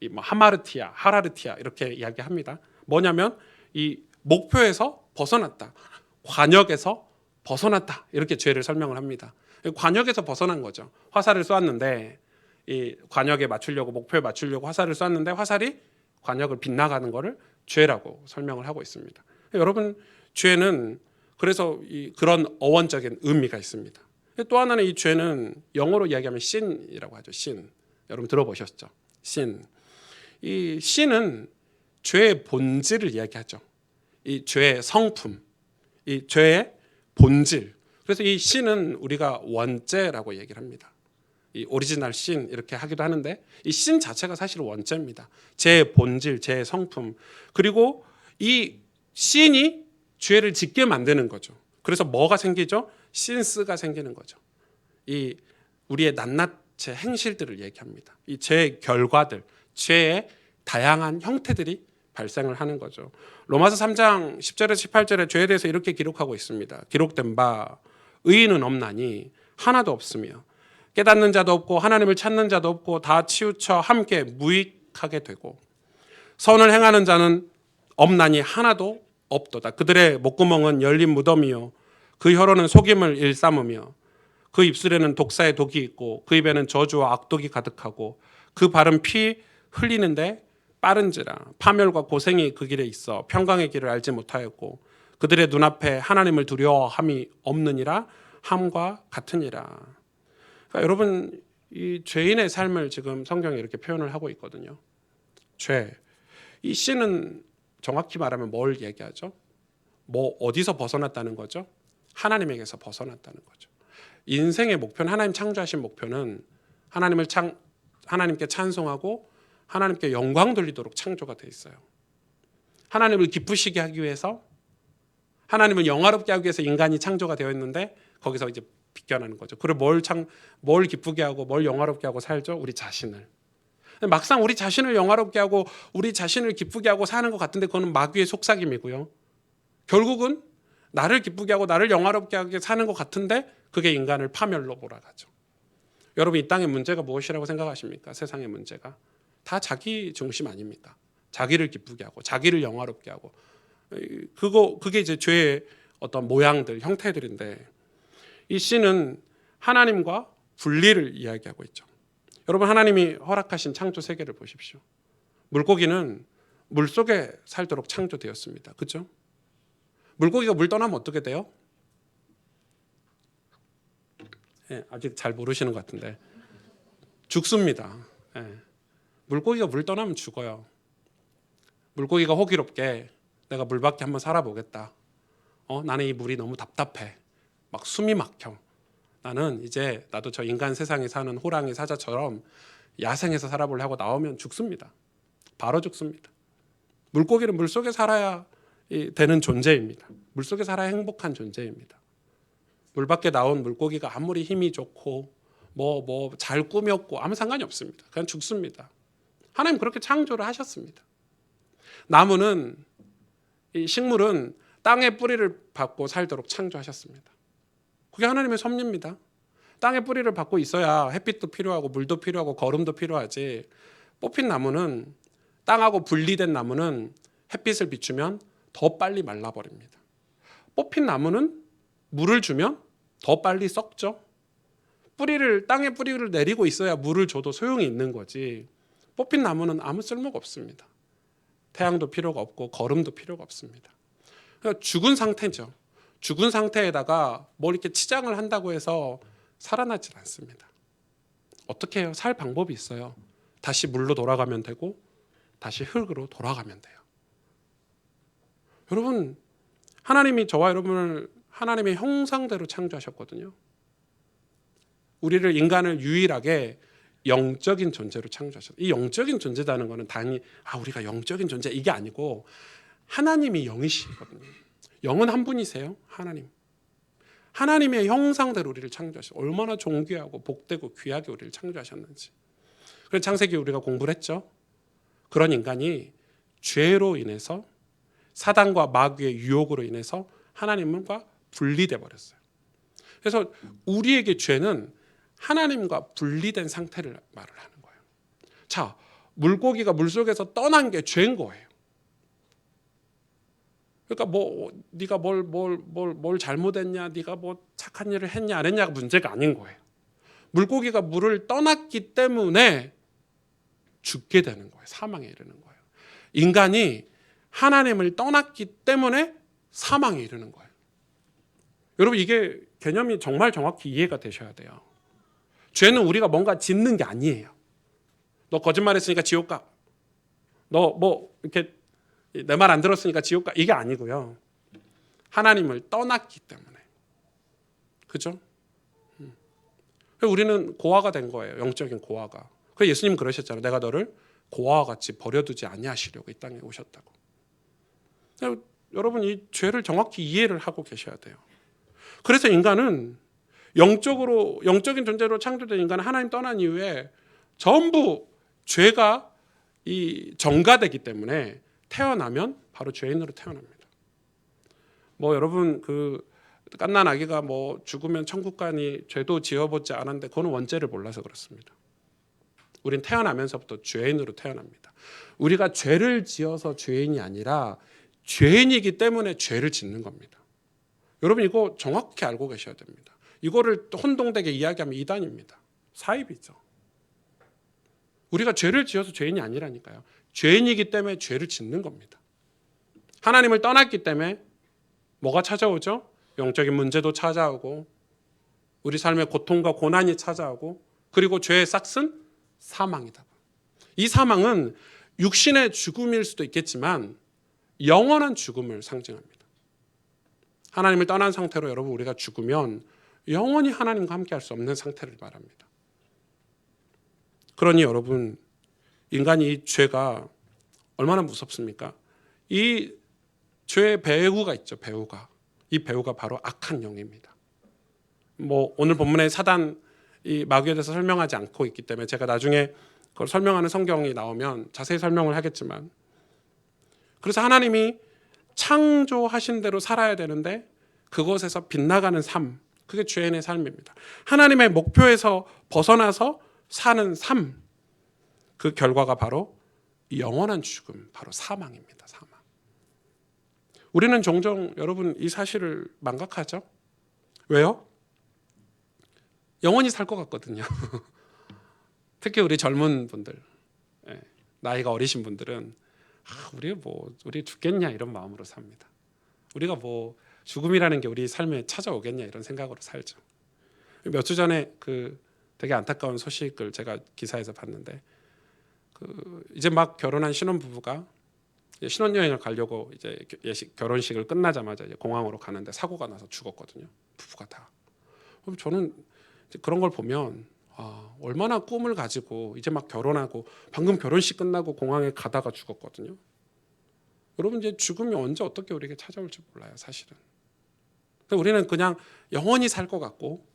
S3: 이 뭐 하마르티아, 하라르티아 이렇게 이야기합니다. 뭐냐면 이 목표에서 벗어났다. 관역에서 벗어났다. 이렇게 죄를 설명을 합니다. 관역에서 벗어난 거죠. 화살을 쏘았는데 이 관역에 맞추려고 목표에 맞추려고 화살을 쏘았는데 화살이 관역을 빗나가는 것을 죄라고 설명을 하고 있습니다. 여러분 죄는 그래서 그런 어원적인 의미가 있습니다. 또 하나는 이 죄는 영어로 이야기하면 sin이라고 하죠. sin. 여러분 들어보셨죠? sin. 이 sin은 죄의 본질을 이야기하죠. 이 죄의 성품, 이 죄의 본질. 그래서 이 sin은 우리가 원죄라고 얘기를 합니다. 이 오리지널 sin 이렇게 하기도 하는데 이 sin 자체가 사실 원죄입니다. 죄의 본질, 죄의 성품. 그리고 이 sin이 죄를 짓게 만드는 거죠. 그래서 뭐가 생기죠? 신스가 생기는 거죠. 이 우리의 낱낱의 행실들을 얘기합니다. 이 죄의 결과들, 죄의 다양한 형태들이 발생을 하는 거죠. 로마서 3장 10절에서 18절에 죄에 대해서 이렇게 기록하고 있습니다. 기록된 바 의인은 없나니 하나도 없으며 깨닫는 자도 없고 하나님을 찾는 자도 없고 다 치우쳐 함께 무익하게 되고 선을 행하는 자는 없나니 하나도 없도다. 그들의 목구멍은 열린 무덤이요 그 혀로는 속임을 일삼으며 그 입술에는 독사의 독이 있고 그 입에는 저주와 악독이 가득하고 그 발은 피 흘리는데 빠른지라 파멸과 고생이 그 길에 있어 평강의 길을 알지 못하였고 그들의 눈앞에 하나님을 두려워함이 없느니라 함과 같으니라. 그러니까 여러분 이 죄인의 삶을 지금 성경이 이렇게 표현을 하고 있거든요. 죄. 이 씨는 정확히 말하면 뭘 얘기하죠? 뭐 어디서 벗어났다는 거죠? 하나님에게서 벗어났다는 거죠. 인생의 목표는 하나님 창조하신 목표는 하나님께 찬송하고 하나님께 영광 돌리도록 창조가 돼 있어요. 하나님을 기쁘시게 하기 위해서 하나님을 영화롭게 하기 위해서 인간이 창조가 되어 있는데 거기서 이제 비껴나는 거죠. 그리고 뭘 기쁘게 하고 뭘 영화롭게 하고 살죠? 우리 자신을. 막상 우리 자신을 영화롭게 하고 우리 자신을 기쁘게 하고 사는 것 같은데 그거는 마귀의 속삭임이고요. 결국은 나를 기쁘게 하고 나를 영화롭게 하게 사는 것 같은데 그게 인간을 파멸로 몰아가죠. 여러분 이 땅의 문제가 무엇이라고 생각하십니까? 세상의 문제가 다 자기 중심 아닙니까? 자기를 기쁘게 하고 자기를 영화롭게 하고 그게 이제 죄의 어떤 모양들, 형태들인데 이 씨는 하나님과 분리를 이야기하고 있죠. 여러분, 하나님이 허락하신 창조 세계를 보십시오. 물고기는 물속에 살도록 창조되었습니다. 그렇죠? 물고기가 물 떠나면 어떻게 돼요? 아직 잘 모르시는 것 같은데 죽습니다. 물고기가 물 떠나면 죽어요. 물고기가 호기롭게 내가 물 밖에 한번 살아보겠다. 나는 이 물이 너무 답답해. 막 숨이 막혀. 나는 이제 나도 저 인간 세상에 사는 호랑이 사자처럼 야생에서 살아보려 하고 나오면 죽습니다. 바로 죽습니다. 물고기는 물속에 살아야 되는 존재입니다. 물속에 살아야 행복한 존재입니다. 물 밖에 나온 물고기가 아무리 힘이 좋고 뭐 잘 꾸몄고 아무 상관이 없습니다. 그냥 죽습니다. 하나님 그렇게 창조를 하셨습니다. 나무는, 이 식물은 땅의 뿌리를 받고 살도록 창조하셨습니다. 그게 하나님의 섭리입니다. 땅의 뿌리를 받고 있어야 햇빛도 필요하고 물도 필요하고 거름도 필요하지. 뽑힌 나무는, 땅하고 분리된 나무는 햇빛을 비추면 더 빨리 말라버립니다. 뽑힌 나무는 물을 주면 더 빨리 썩죠. 땅에 뿌리를 내리고 있어야 물을 줘도 소용이 있는 거지. 뽑힌 나무는 아무 쓸모가 없습니다. 태양도 필요가 없고 거름도 필요가 없습니다. 그러니까 죽은 상태죠. 죽은 상태에다가 뭘 이렇게 치장을 한다고 해서 살아나질 않습니다. 어떻게 해요? 살 방법이 있어요. 다시 물로 돌아가면 되고 다시 흙으로 돌아가면 돼요. 여러분, 하나님이 저와 여러분을 하나님의 형상대로 창조하셨거든요. 우리를, 인간을 유일하게 영적인 존재로 창조하셨어요. 이 영적인 존재라는 것은 단히 우리가 영적인 존재 이게 아니고 하나님이 영이시거든요. 영은 한 분이세요. 하나님. 하나님의 형상대로 우리를 창조하셨어요. 얼마나 존귀하고 복되고 귀하게 우리를 창조하셨는지. 그래서 창세기 우리가 공부를 했죠. 그런 인간이 죄로 인해서, 사단과 마귀의 유혹으로 인해서 하나님과 분리돼 버렸어요. 그래서 우리에게 죄는 하나님과 분리된 상태를 말을 하는 거예요. 자, 물고기가 물속에서 떠난 게 죄인 거예요. 그러니까 네가 뭘 잘못했냐, 네가 뭐 착한 일을 했냐 안 했냐가 문제가 아닌 거예요. 물고기가 물을 떠났기 때문에 죽게 되는 거예요. 사망에 이르는 거예요. 인간이 하나님을 떠났기 때문에 사망에 이르는 거예요. 여러분, 이게 개념이 정말 정확히 이해가 되셔야 돼요. 죄는 우리가 뭔가 짓는 게 아니에요. 너 거짓말했으니까 지옥 가. 너 이렇게 내 말 안 들었으니까 지옥 가. 이게 아니고요. 하나님을 떠났기 때문에. 그죠? 우리는 고아가 된 거예요. 영적인 고아가. 그래서 예수님 그러셨잖아요. 내가 너를 고아와 같이 버려두지 아니하시려고 이 땅에 오셨다고. 여러분, 이 죄를 정확히 이해를 하고 계셔야 돼요. 그래서 인간은 영적인 존재로 창조된 인간은 하나님 떠난 이후에 전부 죄가 전가되기 때문에 태어나면 바로 죄인으로 태어납니다. 여러분, 갓난 아기가 죽으면 천국 가니 죄도 지어보지 않았는데 그거는 원죄를 몰라서 그렇습니다. 우린 태어나면서부터 죄인으로 태어납니다. 우리가 죄를 지어서 죄인이 아니라 죄인이기 때문에 죄를 짓는 겁니다. 여러분, 이거 정확히 알고 계셔야 됩니다. 이거를 혼동되게 이야기하면 이단입니다. 사입이죠. 우리가 죄를 지어서 죄인이 아니라니까요. 죄인이기 때문에 죄를 짓는 겁니다. 하나님을 떠났기 때문에 뭐가 찾아오죠? 영적인 문제도 찾아오고 우리 삶의 고통과 고난이 찾아오고, 그리고 죄의 싹은 사망이다. 이 사망은 육신의 죽음일 수도 있겠지만 영원한 죽음을 상징합니다. 하나님을 떠난 상태로 여러분 우리가 죽으면 영원히 하나님과 함께 할 수 없는 상태를 말합니다. 그러니 여러분, 인간이 이 죄가 얼마나 무섭습니까? 이 죄의 배후가 있죠. 배후가. 이 배후가 바로 악한 영입니다. 오늘 본문에 사단, 이 마귀에 대해서 설명하지 않고 있기 때문에 제가 나중에 그걸 설명하는 성경이 나오면 자세히 설명을 하겠지만, 그래서 하나님이 창조하신 대로 살아야 되는데 그것에서 빗나가는 삶, 그게 죄인의 삶입니다. 하나님의 목표에서 벗어나서 사는 삶, 그 결과가 바로 영원한 죽음, 바로 사망입니다. 사망. 우리는 종종 여러분 이 사실을 망각하죠. 왜요? 영원히 살 것 같거든요. 특히 우리 젊은 분들, 예, 나이가 어리신 분들은 우리 죽겠냐 이런 마음으로 삽니다. 우리가 뭐 죽음이라는 게 우리 삶에 찾아오겠냐 이런 생각으로 살죠. 몇 주 전에 그 되게 안타까운 소식을 제가 기사에서 봤는데, 이제 막 결혼한 신혼부부가 신혼여행을 가려고 이제 결혼식을 끝나자마자 이제 공항으로 가는데 사고가 나서 죽었거든요. 부부가 다. 그럼 저는 이제 그런 걸 보면 얼마나 꿈을 가지고 이제 막 결혼하고 방금 결혼식 끝나고 공항에 가다가 죽었거든요. 여러분, 이제 죽음이 언제 어떻게 우리에게 찾아올지 몰라요, 사실은. 우리는 그냥 영원히 살 것 같고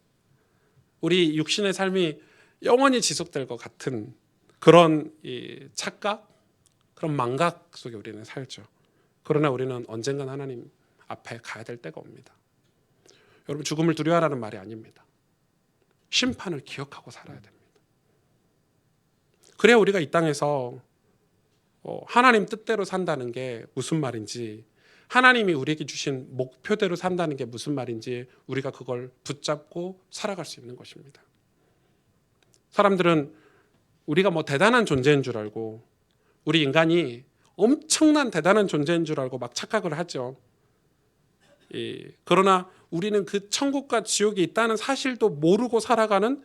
S3: 우리 육신의 삶이 영원히 지속될 것 같은 그런 이 착각, 그런 망각 속에 우리는 살죠. 그러나 우리는 언젠간 하나님 앞에 가야 될 때가 옵니다. 여러분, 죽음을 두려워하라는 말이 아닙니다. 심판을 기억하고 살아야 됩니다. 그래야 우리가 이 땅에서 하나님 뜻대로 산다는 게 무슨 말인지, 하나님이 우리에게 주신 목표대로 산다는 게 무슨 말인지 우리가 그걸 붙잡고 살아갈 수 있는 것입니다. 사람들은 우리가 뭐 대단한 존재인 줄 알고, 우리 인간이 엄청난 대단한 존재인 줄 알고 막 착각을 하죠. 그러나 우리는 그 천국과 지옥이 있다는 사실도 모르고 살아가는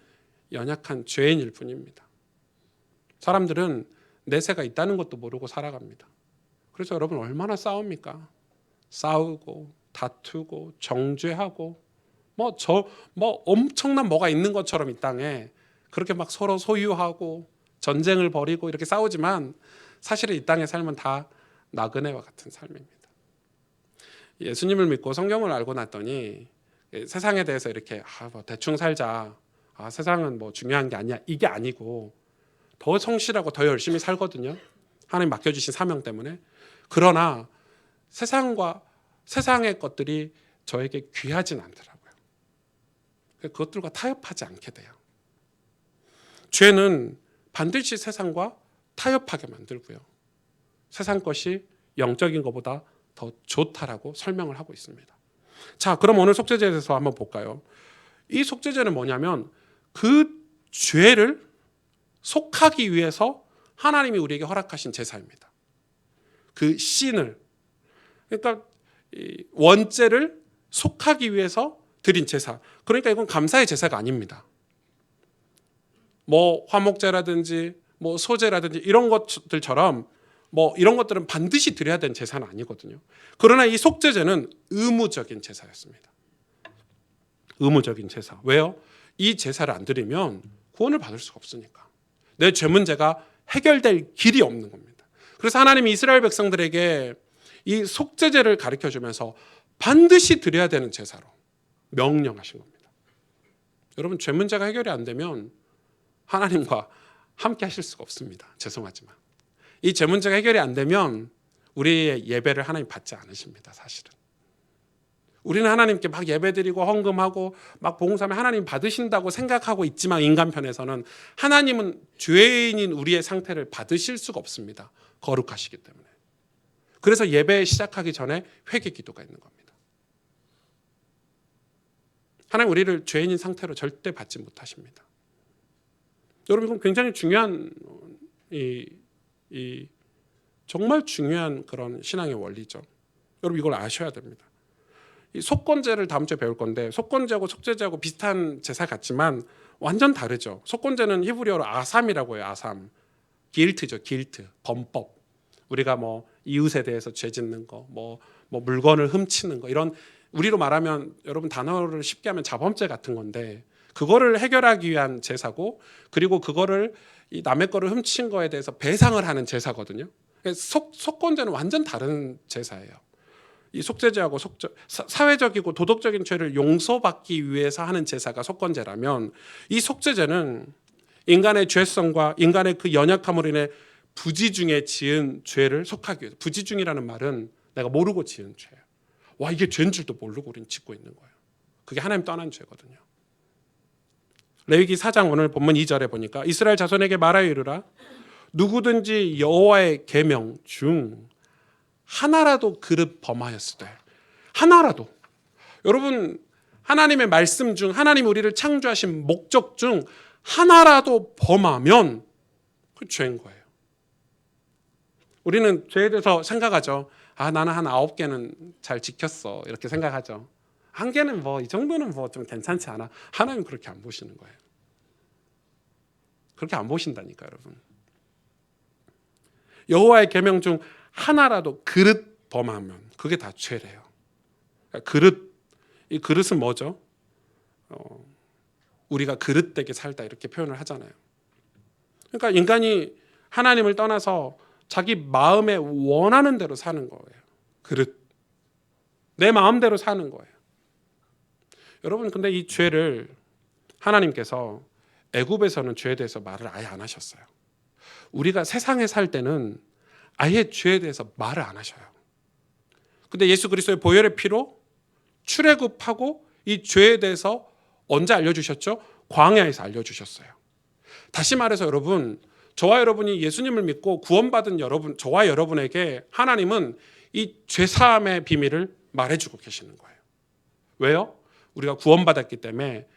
S3: 연약한 죄인일 뿐입니다. 사람들은 내세가 있다는 것도 모르고 살아갑니다. 그래서 여러분, 얼마나 싸웁니까? 싸우고 다투고 정죄하고 뭐 엄청난 뭐가 있는 것처럼 이 땅에 그렇게 막 서로 소유하고 전쟁을 벌이고 이렇게 싸우지만 사실은 이 땅의 삶은 다 나그네와 같은 삶입니다. 예수님을 믿고 성경을 알고 났더니 세상에 대해서 이렇게 뭐 대충 살자, 세상은 뭐 중요한 게 아니야, 이게 아니고 더 성실하고 더 열심히 살거든요. 하나님 맡겨주신 사명 때문에. 그러나 세상의 것들이 저에게 귀하진 않더라고요. 그것들과 타협하지 않게 돼요. 죄는 반드시 세상과 타협하게 만들고요. 세상 것이 영적인 것보다 더 좋다라고 설명을 하고 있습니다. 자, 그럼 오늘 속죄제에 대해서 한번 볼까요? 이 속죄제는 뭐냐면 그 죄를 속하기 위해서 하나님이 우리에게 허락하신 제사입니다. 그 씬을, 그러니까 원죄를 속하기 위해서 드린 제사. 그러니까 이건 감사의 제사가 아닙니다. 뭐 화목제라든지 뭐 소제라든지 이런 것들처럼 뭐 이런 것들은 반드시 드려야 되는 제사는 아니거든요. 그러나 이 속죄제는 의무적인 제사였습니다. 의무적인 제사. 왜요? 이 제사를 안 드리면 구원을 받을 수가 없으니까. 내 죄 문제가 해결될 길이 없는 겁니다. 그래서 하나님이 이스라엘 백성들에게 이 속죄제를 가르쳐주면서 반드시 드려야 되는 제사로 명령하신 겁니다. 여러분, 죄 문제가 해결이 안 되면 하나님과 함께 하실 수가 없습니다. 죄송하지만 이 죄 문제가 해결이 안 되면 우리의 예배를 하나님 받지 않으십니다. 사실은 우리는 하나님께 막 예배드리고 헌금하고 막 봉사하면 하나님 받으신다고 생각하고 있지만 인간 편에서는 하나님은 죄인인 우리의 상태를 받으실 수가 없습니다. 거룩하시기 때문에. 그래서 예배 시작하기 전에 회개 기도가 있는 겁니다. 하나님 우리를 죄인인 상태로 절대 받지 못하십니다. 여러분, 이건 굉장히 중요한 정말 중요한 그런 신앙의 원리죠. 여러분, 이걸 아셔야 됩니다. 이 속건제를 다음 주에 배울 건데, 속건제하고 속죄제하고 비슷한 제사 같지만 완전 다르죠. 속건제는 히브리어로 아삼이라고 해요. 아삼. 길트죠. 길트. 범법. 우리가 뭐 이웃에 대해서 죄 짓는 거, 뭐 물건을 훔치는 거, 이런 우리로 말하면 여러분 단어를 쉽게 하면 자범죄 같은 건데, 그거를 해결하기 위한 제사고, 그리고 그거를 이 남의 거를 훔친 거에 대해서 배상을 하는 제사거든요. 속건제는 완전 다른 제사예요. 이 속죄제하고 사회적이고 도덕적인 죄를 용서받기 위해서 하는 제사가 속건제라면, 이 속죄제는 인간의 죄성과 인간의 그 연약함으로 인해 부지중에 지은 죄를 속하기 위해서. 부지중이라는 말은 내가 모르고 지은 죄예요. 와, 이게 죄인 줄도 모르고 우리는 짓고 있는 거예요. 그게 하나님 떠난 죄거든요. 레위기 4장 오늘 본문 2절에 보니까 이스라엘 자손에게 말하여 이르라. 누구든지 여호와의 계명 중 하나라도 그릇 범하였을 때, 하나라도. 여러분, 하나님의 말씀 중, 하나님 우리를 창조하신 목적 중 하나라도 범하면 그 죄인 거예요. 우리는 죄에 대해서 생각하죠. 나는 한 9개는 잘 지켰어. 이렇게 생각하죠. 1개는 뭐 이 정도는 뭐 좀 괜찮지 않아. 하나님은 그렇게 안 보시는 거예요. 그렇게 안 보신다니까, 여러분. 여호와의 계명 중 하나라도 그릇 범하면 그게 다 죄래요. 그릇, 이 그릇은 뭐죠? 우리가 그릇되게 살다 이렇게 표현을 하잖아요. 그러니까 인간이 하나님을 떠나서 자기 마음에 원하는 대로 사는 거예요. 그릇. 내 마음대로 사는 거예요. 여러분, 근데 이 죄를 하나님께서 애굽에서는 죄에 대해서 말을 아예 안 하셨어요. 우리가 세상에 살 때는 아예 죄에 대해서 말을 안 하셔요. 근데 예수 그리스도의 보혈의 피로 출애굽하고 이 죄에 대해서 언제 알려주셨죠? 광야에서 알려주셨어요. 다시 말해서 여러분, 저와 여러분이 예수님을 믿고 구원받은 여러분, 저와 여러분에게 하나님은 이 죄사함의 비밀을 말해주고 계시는 거예요. 왜요? 우리가 구원받았기 때문에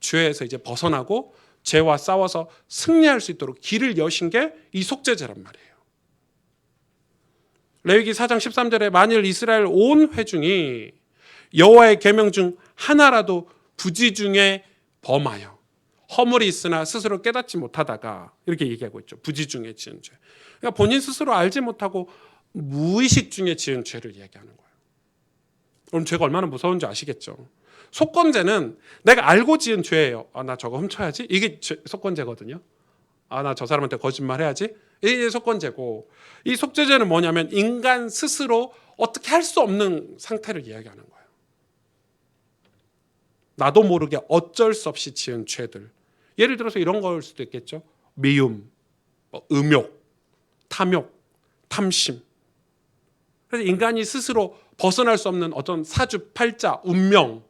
S3: 죄에서 이제 벗어나고 죄와 싸워서 승리할 수 있도록 길을 여신 게 이 속죄제란 말이에요. 레위기 4장 13절에 만일 이스라엘 온 회중이 여호와의 계명 중 하나라도 부지 중에 범하여 허물이 있으나 스스로 깨닫지 못하다가 이렇게 얘기하고 있죠. 부지 중에 지은 죄. 그러니까 본인 스스로 알지 못하고 무의식 중에 지은 죄를 이야기하는 거예요. 그럼 죄가 얼마나 무서운지 아시겠죠? 속건죄는 내가 알고 지은 죄예요. 나 저거 훔쳐야지. 이게 속건죄거든요. 나 저 사람한테 거짓말 해야지. 이게 속건죄고, 이 속죄죄는 뭐냐면 인간 스스로 어떻게 할 수 없는 상태를 이야기하는 거예요. 나도 모르게 어쩔 수 없이 지은 죄들. 예를 들어서 이런 걸 수도 있겠죠. 미움, 음욕, 탐욕, 탐심. 그래서 인간이 스스로 벗어날 수 없는 어떤 사주팔자, 운명,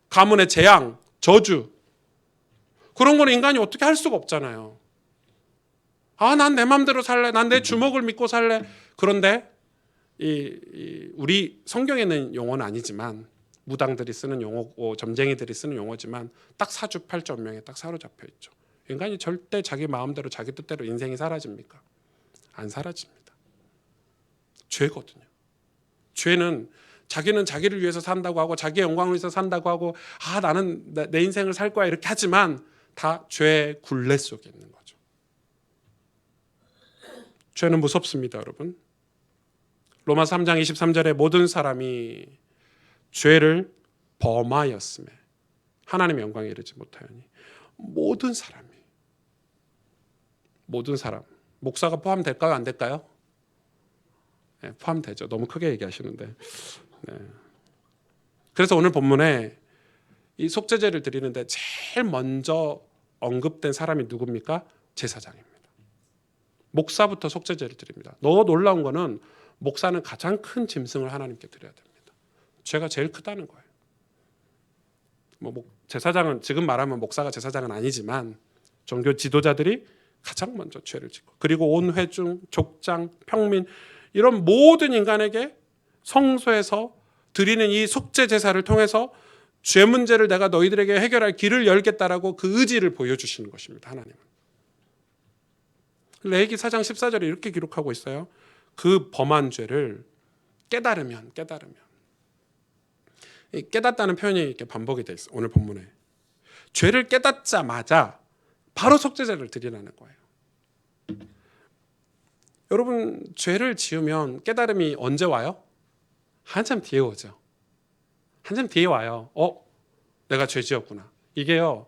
S3: 가문의 재앙, 저주, 그런 건 인간이 어떻게 할 수가 없잖아요. 난 내 마음대로 살래. 난 내 주먹을 믿고 살래. 그런데 우리 성경에 있는 용어는 아니지만, 무당들이 쓰는 용어고 점쟁이들이 쓰는 용어지만 딱 사주팔자 운명에 딱 사로잡혀 있죠. 인간이 절대 자기 마음대로 자기 뜻대로 인생이 사라집니까? 안 사라집니다. 죄거든요. 죄는 자기는 자기를 위해서 산다고 하고 자기의 영광을 위해서 산다고 하고 나는 내 인생을 살 거야 이렇게 하지만 다 죄의 굴레 속에 있는 거죠. 죄는 무섭습니다, 여러분. 로마서 3장 23절에 모든 사람이 죄를 범하였음에 하나님의 영광에 이르지 못하였니. 모든 사람. 목사가 포함될까요? 안 될까요? 네, 포함되죠. 너무 크게 얘기하시는데. 네. 그래서 오늘 본문에 이 속죄제를 드리는데 제일 먼저 언급된 사람이 누굽니까? 제사장입니다. 목사부터 속죄제를 드립니다. 너무 놀라운 거는 목사는 가장 큰 짐승을 하나님께 드려야 됩니다. 죄가 제일 크다는 거예요. 제사장은 지금 말하면 목사가 제사장은 아니지만 종교 지도자들이 가장 먼저 죄를 짓고, 그리고 온 회중, 족장, 평민 이런 모든 인간에게 성소에서 드리는 이 속죄 제사를 통해서 죄 문제를 내가 너희들에게 해결할 길을 열겠다라고 그 의지를 보여주시는 것입니다. 하나님은. 레위기 4장 14절에 이렇게 기록하고 있어요. 그 범한 죄를 깨달으면 이 깨닫다는 표현이 이렇게 반복이 돼 있어요. 오늘 본문에 죄를 깨닫자마자 바로 속죄제를 드리라는 거예요. 여러분, 죄를 지으면 깨달음이 언제 와요? 한참 뒤에 오죠. 한참 뒤에 와요. 내가 죄 지었구나. 이게요,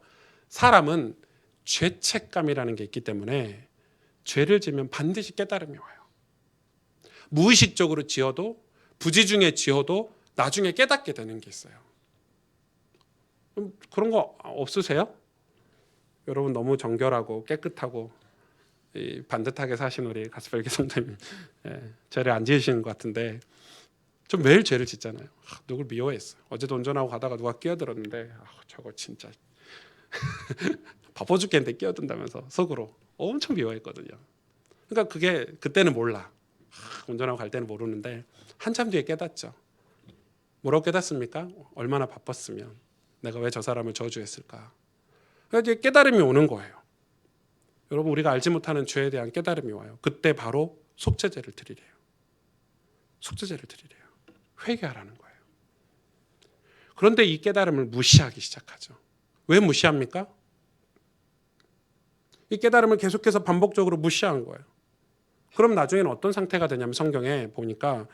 S3: 사람은 죄책감이라는 게 있기 때문에 죄를 지으면 반드시 깨달음이 와요. 무의식적으로 지어도, 부지 중에 지어도 나중에 깨닫게 되는 게 있어요. 그런 거 없으세요? 여러분 너무 정결하고 깨끗하고 반듯하게 사신 우리 가스펠기 성도님, 죄를 안 지으시는 것 같은데 좀 매일 죄를 짓잖아요. 누굴 미워했어요. 어제도 운전하고 가다가 누가 끼어들었는데 저거 진짜 바빠 죽겠는데 끼어든다면서 속으로 엄청 미워했거든요. 그러니까 그게 그때는 몰라. 운전하고 갈 때는 모르는데 한참 뒤에 깨닫죠. 뭐라고 깨닫습니까? 얼마나 바빴으면 내가 왜 저 사람을 저주했을까? 그러니까 이제 깨달음이 오는 거예요. 여러분, 우리가 알지 못하는 죄에 대한 깨달음이 와요. 그때 바로 속죄제를 드리래요. 속죄제를 드리래요. 회개하라는 거예요. 그런데 이 깨달음을 무시하기 시작하죠. 왜 무시합니까? 이 깨달음을 계속해서 반복적으로 무시한 거예요. 그럼 나중에는 어떤 상태가 되냐면 성경에 보니까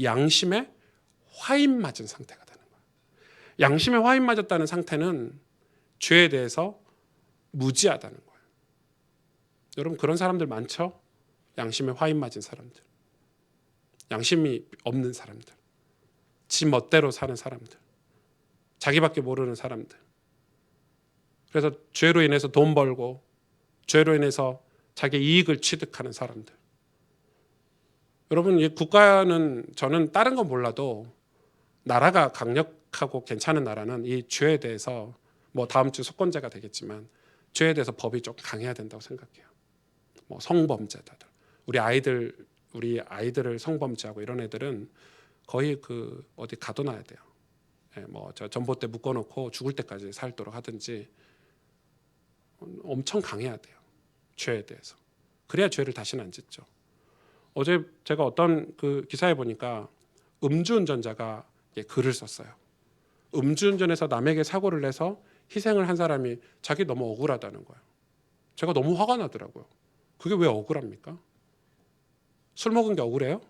S3: 양심에 화인 맞은 상태가 되는 거예요. 양심에 화인 맞았다는 상태는 죄에 대해서 무지하다는 거예요. 여러분, 그런 사람들 많죠? 양심에 화인 맞은 사람들, 양심이 없는 사람들, 지 멋대로 사는 사람들, 자기밖에 모르는 사람들. 그래서 죄로 인해서 돈 벌고 죄로 인해서 자기 이익을 취득하는 사람들. 여러분, 이 국가는, 저는 다른 건 몰라도 나라가 강력하고 괜찮은 나라는 이 죄에 대해서, 뭐 다음 주 속건제가 되겠지만 죄에 대해서 법이 좀 강해야 된다고 생각해요. 뭐 성범죄자들, 우리 아이들을 성범죄하고 이런 애들은 거의 그 어디 가둬놔야 돼요. 뭐 저 전봇대 묶어놓고 죽을 때까지 살도록 하든지 엄청 강해야 돼요. 죄에 대해서. 그래야 죄를 다시는 안 짓죠. 어제 제가 어떤 그 기사에 보니까 음주운전자가 글을 썼어요. 음주운전에서 남에게 사고를 내서 희생을 한 사람이 자기 너무 억울하다는 거예요. 제가 너무 화가 나더라고요. 그게 왜 억울합니까? 술 먹은 게 억울해요?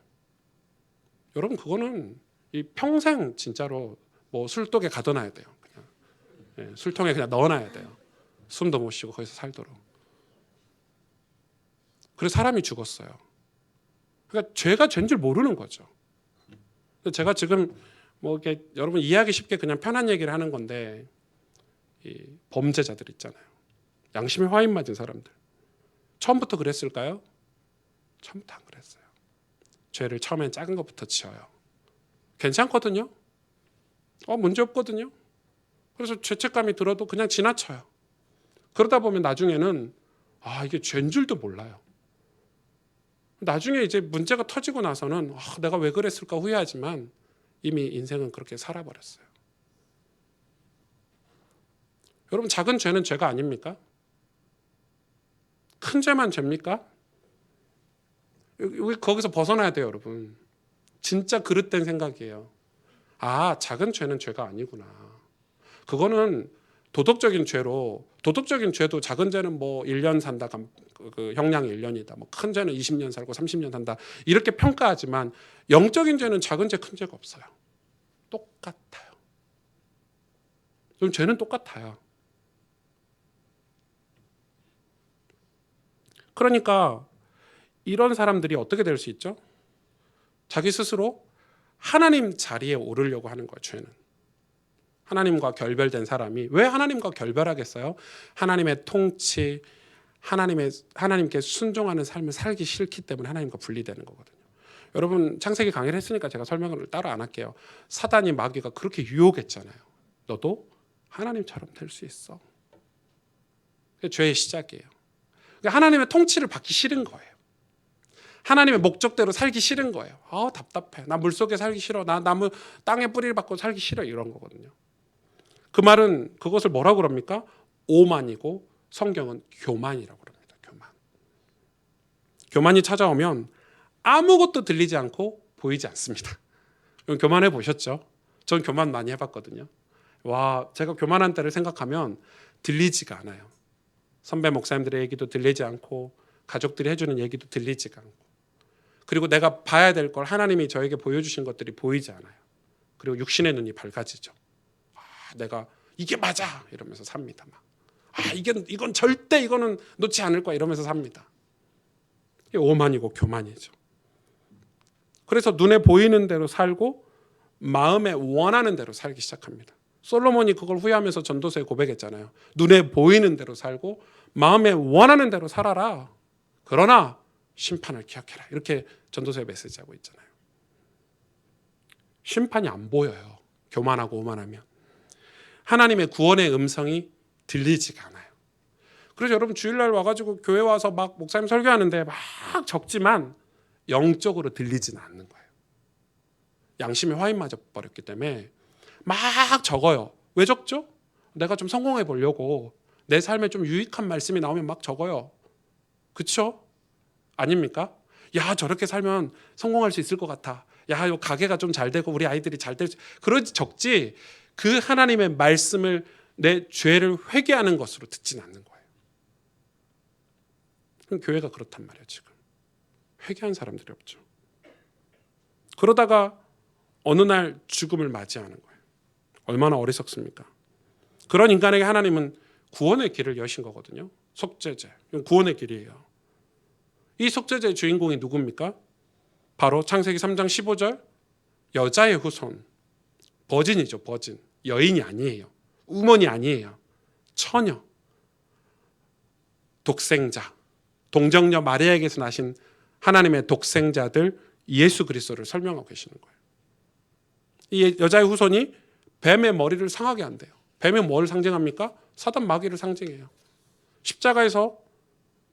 S3: 여러분, 그거는 이 평생 진짜로 뭐 술독에 가둬놔야 돼요. 그냥 술통에 그냥 넣어놔야 돼요. 숨도 못 쉬고 거기서 살도록. 그래서 사람이 죽었어요. 그러니까 죄가 죄인 줄 모르는 거죠. 제가 지금 뭐 이렇게 여러분 이해하기 쉽게 그냥 편한 얘기를 하는 건데, 이 범죄자들 있잖아요. 양심에 화인 맞은 사람들. 처음부터 그랬을까요? 처음부터 안 그랬어요. 죄를 처음엔 작은 것부터 지어요. 괜찮거든요. 문제 없거든요. 그래서 죄책감이 들어도 그냥 지나쳐요. 그러다 보면 나중에는 이게 죄인 줄도 몰라요. 나중에 이제 문제가 터지고 나서는 내가 왜 그랬을까 후회하지만 이미 인생은 그렇게 살아버렸어요. 여러분, 작은 죄는 죄가 아닙니까? 큰 죄만 죄입니까? 여기 거기서 벗어나야 돼요, 여러분. 진짜 그릇된 생각이에요. 작은 죄는 죄가 아니구나. 그거는 도덕적인 죄도 작은 죄는 뭐 1년 산다, 그 형량이 1년이다. 뭐 큰 죄는 20년 살고 30년 산다. 이렇게 평가하지만 영적인 죄는 작은 죄, 큰 죄가 없어요. 똑같아요. 좀 죄는 똑같아요. 그러니까 이런 사람들이 어떻게 될 수 있죠? 자기 스스로 하나님 자리에 오르려고 하는 거예요. 죄는. 하나님과 결별된 사람이 왜 하나님과 결별하겠어요? 하나님의 통치, 하나님께 순종하는 삶을 살기 싫기 때문에 하나님과 분리되는 거거든요. 여러분, 창세기 강의를 했으니까 제가 설명을 따로 안 할게요. 사단이, 마귀가 그렇게 유혹했잖아요. 너도 하나님처럼 될 수 있어. 그게 죄의 시작이에요. 그러니까 하나님의 통치를 받기 싫은 거예요. 하나님의 목적대로 살기 싫은 거예요. 답답해. 나 물속에 살기 싫어. 나 나무 땅에 뿌리를 받고 살기 싫어. 이런 거거든요. 그 말은 그것을 뭐라고 그럽니까? 오만이고 성경은 교만이라고 그럽니다. 교만이 찾아오면 아무것도 들리지 않고 보이지 않습니다. 교만해 보셨죠? 전 교만 많이 해봤거든요. 제가 교만한 때를 생각하면 들리지가 않아요. 선배 목사님들의 얘기도 들리지 않고 가족들이 해주는 얘기도 들리지가 않고, 그리고 내가 봐야 될 걸 하나님이 저에게 보여주신 것들이 보이지 않아요. 그리고 육신의 눈이 밝아지죠. 내가 이게 맞아 이러면서 삽니다. 이건 절대 이거는 놓지 않을 거야 이러면서 삽니다. 이게 오만이고 교만이죠. 그래서 눈에 보이는 대로 살고 마음에 원하는 대로 살기 시작합니다. 솔로몬이 그걸 후회하면서 전도서에 고백했잖아요. 눈에 보이는 대로 살고 마음에 원하는 대로 살아라. 그러나 심판을 기억해라. 이렇게 전도서에 메시지하고 있잖아요. 심판이 안 보여요. 교만하고 오만하면. 하나님의 구원의 음성이 들리지가 않아요. 그래서 여러분, 주일날 와가지고 교회 와서 막 목사님 설교하는데 막 적지만 영적으로 들리지는 않는 거예요. 양심에 화인 맞아 버렸기 때문에 막 적어요. 왜 적죠? 내가 좀 성공해 보려고, 내 삶에 좀 유익한 말씀이 나오면 막 적어요. 그렇죠? 아닙니까? 야, 저렇게 살면 성공할 수 있을 것 같아. 야, 요 가게가 좀 잘 되고 우리 아이들이 잘 되고 그러지 적지. 그 하나님의 말씀을 내 죄를 회개하는 것으로 듣진 않는 거예요. 그럼 교회가 그렇단 말이에요. 지금 회개한 사람들이 없죠. 그러다가 어느 날 죽음을 맞이하는 거예요. 얼마나 어리석습니까? 그런 인간에게 하나님은 구원의 길을 여신 거거든요. 속죄제, 이건 구원의 길이에요. 이 속죄제의 주인공이 누굽니까? 바로 창세기 3장 15절 여자의 후손, 버진이죠. 버진, 여인이 아니에요. 우먼이 아니에요. 처녀, 독생자, 동정녀 마리아에게서 나신 하나님의 독생자들 예수 그리스도를 설명하고 계시는 거예요. 이 여자의 후손이 뱀의 머리를 상하게 한대요. 뱀이 뭘 상징합니까? 사단 마귀를 상징해요. 십자가에서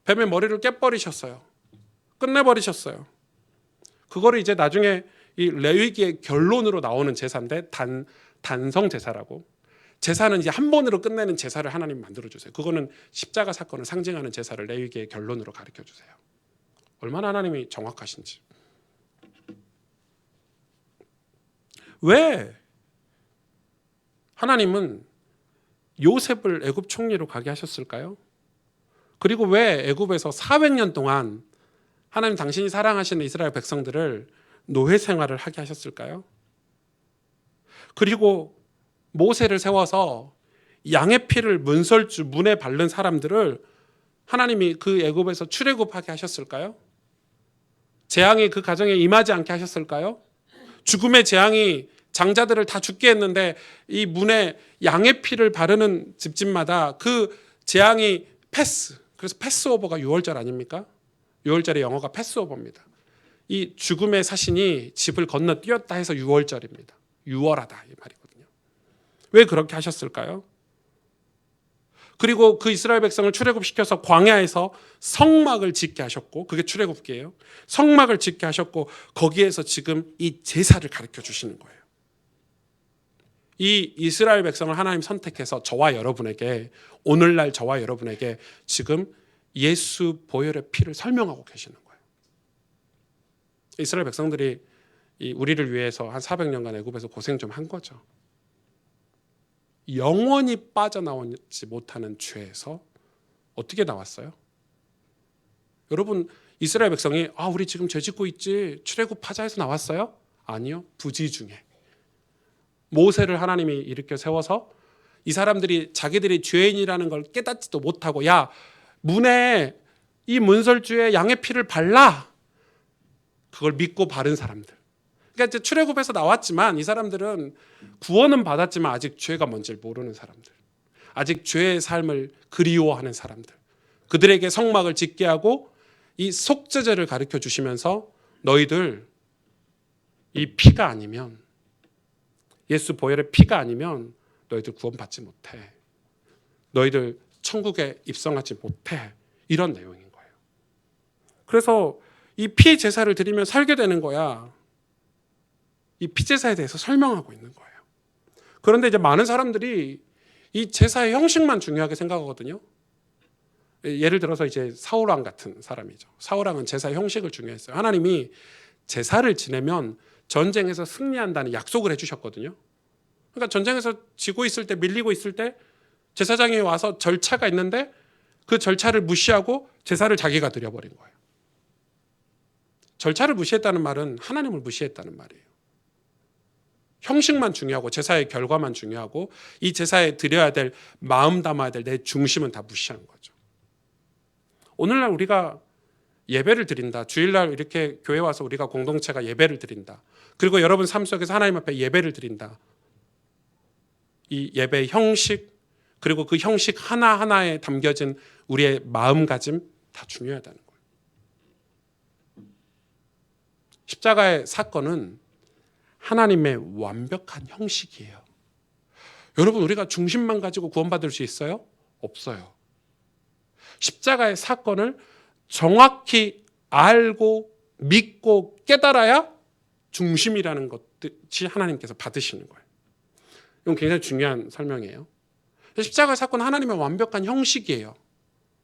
S3: 뱀의 머리를 깨버리셨어요. 끝내버리셨어요. 그거를 이제 나중에 이 레위기의 결론으로 나오는 제사인데 단성 제사라고. 제사는 이제 한 번으로 끝내는 제사를 하나님 만들어 주세요. 그거는 십자가 사건을 상징하는 제사를 레위기의 결론으로 가르쳐 주세요. 얼마나 하나님이 정확하신지. 왜 하나님은 요셉을 애굽 총리로 가게 하셨을까요? 그리고 왜 애굽에서 400년 동안 하나님 당신이 사랑하시는 이스라엘 백성들을 노예 생활을 하게 하셨을까요? 그리고 모세를 세워서 양의 피를 문설주 문에 바른 사람들을 하나님이 그 애굽에서 출애굽하게 하셨을까요? 재앙이 그 가정에 임하지 않게 하셨을까요? 죽음의 재앙이 장자들을 다 죽게 했는데 이 문에 양의 피를 바르는 집집마다 그 재앙이 패스. 그래서 패스오버가 6월절 아닙니까? 6월절의 영어가 패스오버입니다. 이 죽음의 사신이 집을 건너뛰었다 해서 6월절입니다. 6월하다 이 말이거든요. 왜 그렇게 하셨을까요? 그리고 그 이스라엘 백성을 출애굽시켜서 광야에서 성막을 짓게 하셨고, 그게 출애굽기예요. 성막을 짓게 하셨고 거기에서 지금 이 제사를 가르쳐 주시는 거예요. 이 이스라엘 백성을 하나님 선택해서 저와 여러분에게, 오늘날 저와 여러분에게 지금 예수 보혈의 피를 설명하고 계시는 거예요. 이스라엘 백성들이 우리를 위해서 한 400년간 애굽에서 고생 좀 한 거죠. 영원히 빠져나오지 못하는 죄에서 어떻게 나왔어요? 여러분, 이스라엘 백성이 우리 지금 죄 짓고 있지, 출애굽하자 해서 나왔어요? 아니요. 부지 중에 모세를 하나님이 일으켜 세워서 이 사람들이 자기들이 죄인이라는 걸 깨닫지도 못하고, 야, 문에 이 문설주에 양의 피를 발라. 그걸 믿고 바른 사람들. 그러니까 이제 출애굽에서 나왔지만 이 사람들은 구원은 받았지만 아직 죄가 뭔지를 모르는 사람들. 아직 죄의 삶을 그리워하는 사람들. 그들에게 성막을 짓게 하고 이 속죄제를 가르쳐 주시면서 너희들 이 피가 아니면, 예수 보혈의 피가 아니면 너희들 구원받지 못해. 너희들 천국에 입성하지 못해. 이런 내용인 거예요. 그래서 이 피 제사를 드리면 살게 되는 거야. 이 피 제사에 대해서 설명하고 있는 거예요. 그런데 이제 많은 사람들이 이 제사의 형식만 중요하게 생각하거든요. 예를 들어서 이제 사울왕 같은 사람이죠. 사울왕은 제사의 형식을 중요했어요. 하나님이 제사를 지내면 전쟁에서 승리한다는 약속을 해주셨거든요. 그러니까 전쟁에서 지고 있을 때, 밀리고 있을 때 제사장이 와서 절차가 있는데 그 절차를 무시하고 제사를 자기가 드려버린 거예요. 절차를 무시했다는 말은 하나님을 무시했다는 말이에요. 형식만 중요하고 제사의 결과만 중요하고 이 제사에 드려야 될, 마음 담아야 될 내 중심은 다 무시한 거죠. 오늘날 우리가 예배를 드린다. 주일날 이렇게 교회 와서 우리가 공동체가 예배를 드린다. 그리고 여러분 삶 속에서 하나님 앞에 예배를 드린다. 이 예배의 형식, 그리고 그 형식 하나하나에 담겨진 우리의 마음가짐 다 중요하다는 거예요. 십자가의 사건은 하나님의 완벽한 형식이에요. 여러분, 우리가 중심만 가지고 구원받을 수 있어요? 없어요. 십자가의 사건을 정확히 알고 믿고 깨달아야 중심이라는 것이 하나님께서 받으시는 거예요. 이건 굉장히 중요한 설명이에요. 십자가 사건은 하나님의 완벽한 형식이에요.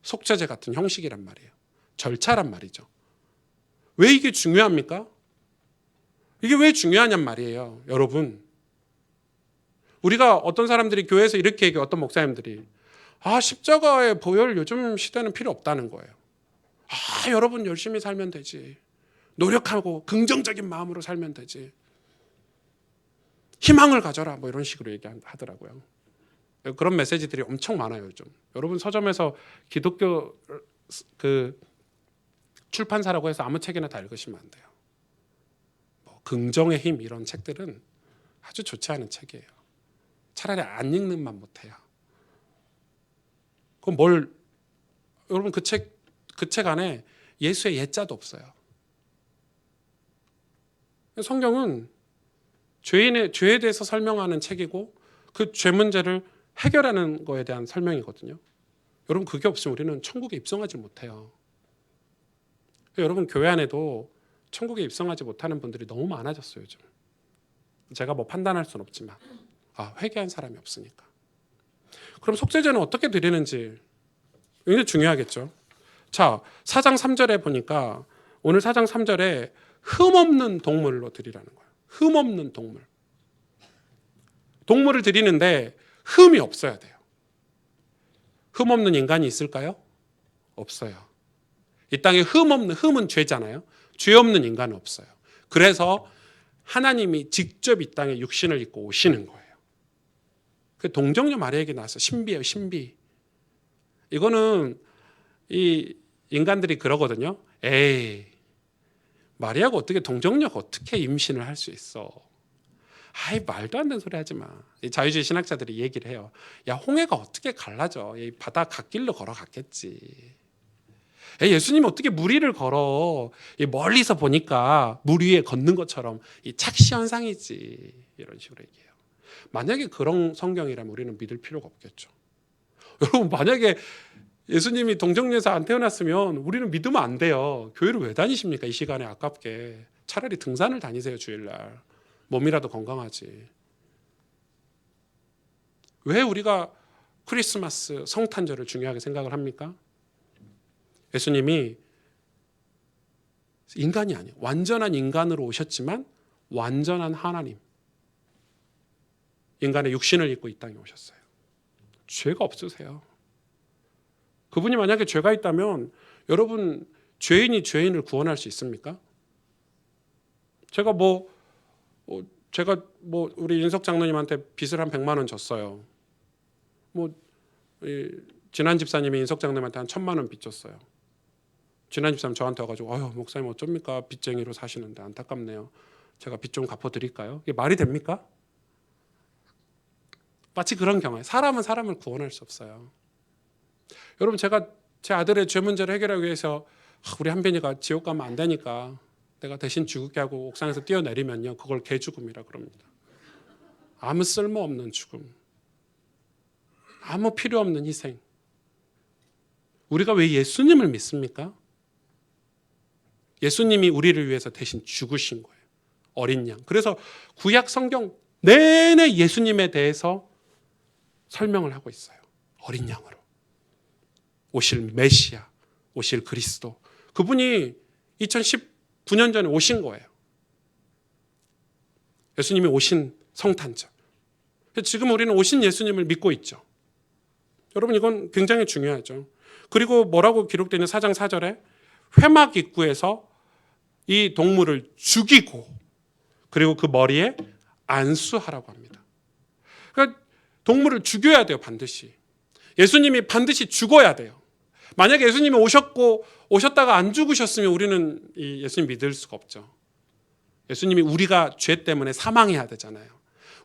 S3: 속죄제 같은 형식이란 말이에요. 절차란 말이죠. 왜 이게 중요합니까? 이게 왜 중요하냔 말이에요. 여러분, 우리가 어떤 사람들이 교회에서 이렇게 얘기해요. 어떤 목사님들이 십자가의 보혈 요즘 시대는 필요 없다는 거예요. 여러분 열심히 살면 되지. 노력하고 긍정적인 마음으로 살면 되지. 희망을 가져라. 뭐 이런 식으로 얘기하더라고요. 그런 메시지들이 엄청 많아요, 요즘. 여러분 서점에서 기독교 출판사라고 해서 아무 책이나 다 읽으시면 안 돼요. 뭐 긍정의 힘 이런 책들은 아주 좋지 않은 책이에요. 차라리 안 읽는 만 못해요. 그럼 여러분 그 책 안에 예수의 예자도 없어요. 성경은 죄에 대해서 설명하는 책이고 그 죄 문제를 해결하는 거에 대한 설명이거든요. 여러분 그게 없으면 우리는 천국에 입성하지 못해요. 여러분 교회 안에도 천국에 입성하지 못하는 분들이 너무 많아졌어요, 요즘. 제가 뭐 판단할 수는 없지만 회개한 사람이 없으니까. 그럼 속죄제는 어떻게 드리는지 굉장히 중요하겠죠. 자, 4장 3절에 보니까 오늘 4장 3절에 흠없는 동물로 드리라는 거예요. 흠없는 동물. 동물을 드리는데 흠이 없어야 돼요. 흠없는 인간이 있을까요? 없어요. 이 땅에 흠은 죄잖아요. 죄 없는 인간은 없어요. 그래서 하나님이 직접 이 땅에 육신을 입고 오시는 거예요. 그 동정녀 마리아에게 나와서 신비예요, 신비. 이거는 이 인간들이 그러거든요. 에이, 마리아가 어떻게 동정녀가 어떻게 임신을 할 수 있어? 말도 안 되는 소리 하지 마. 자유주의 신학자들이 얘기를 해요. 야, 홍해가 어떻게 갈라져? 이 바다 갓길로 걸어갔겠지. 예수님이 어떻게 물 위를 걸어? 멀리서 보니까 물 위에 걷는 것처럼 이 착시 현상이지. 이런 식으로 얘기해요. 만약에 그런 성경이라면 우리는 믿을 필요가 없겠죠. 여러분 만약에 예수님이 동정녀에서 안 태어났으면 우리는 믿으면 안 돼요. 교회를 왜 다니십니까? 이 시간에 아깝게. 차라리 등산을 다니세요, 주일날. 몸이라도 건강하지. 왜 우리가 크리스마스 성탄절을 중요하게 생각을 합니까? 예수님이 인간이 아니에요. 완전한 인간으로 오셨지만 완전한 하나님. 인간의 육신을 입고 이 땅에 오셨어요. 죄가 없으세요. 그분이 만약에 죄가 있다면 여러분 죄인이 죄인을 구원할 수 있습니까? 제가 우리 인석 장로님한테 빚을 한 100만 원 졌어요. 진한 집사님이 인석 장로님한테 한 1000만 원 빚졌어요. 진한 집사님 저한테 와가지고 목사님 어쩝니까? 빚쟁이로 사시는데 안타깝네요. 제가 빚 좀 갚아드릴까요? 이게 말이 됩니까? 마치 그런 경우에 사람은 사람을 구원할 수 없어요. 여러분 제가 제 아들의 죄 문제를 해결하기 위해서 우리 한빈이가 지옥 가면 안 되니까 내가 대신 죽게 하고 옥상에서 뛰어내리면요. 그걸 개죽음이라 그럽니다. 아무 쓸모없는 죽음. 아무 필요 없는 희생. 우리가 왜 예수님을 믿습니까? 예수님이 우리를 위해서 대신 죽으신 거예요. 어린 양. 그래서 구약 성경 내내 예수님에 대해서 설명을 하고 있어요. 어린 양으로. 오실 메시아, 오실 그리스도. 그분이 2019년 전에 오신 거예요. 예수님이 오신 성탄절. 지금 우리는 오신 예수님을 믿고 있죠. 여러분 이건 굉장히 중요하죠. 그리고 뭐라고 기록되어 있는 4장 4절에 회막 입구에서 이 동물을 죽이고 그리고 그 머리에 안수하라고 합니다. 그러니까 동물을 죽여야 돼요, 반드시. 예수님이 반드시 죽어야 돼요. 만약에 예수님이 오셨다가 안 죽으셨으면 우리는 이 예수님 믿을 수가 없죠. 예수님이 우리가 죄 때문에 사망해야 되잖아요.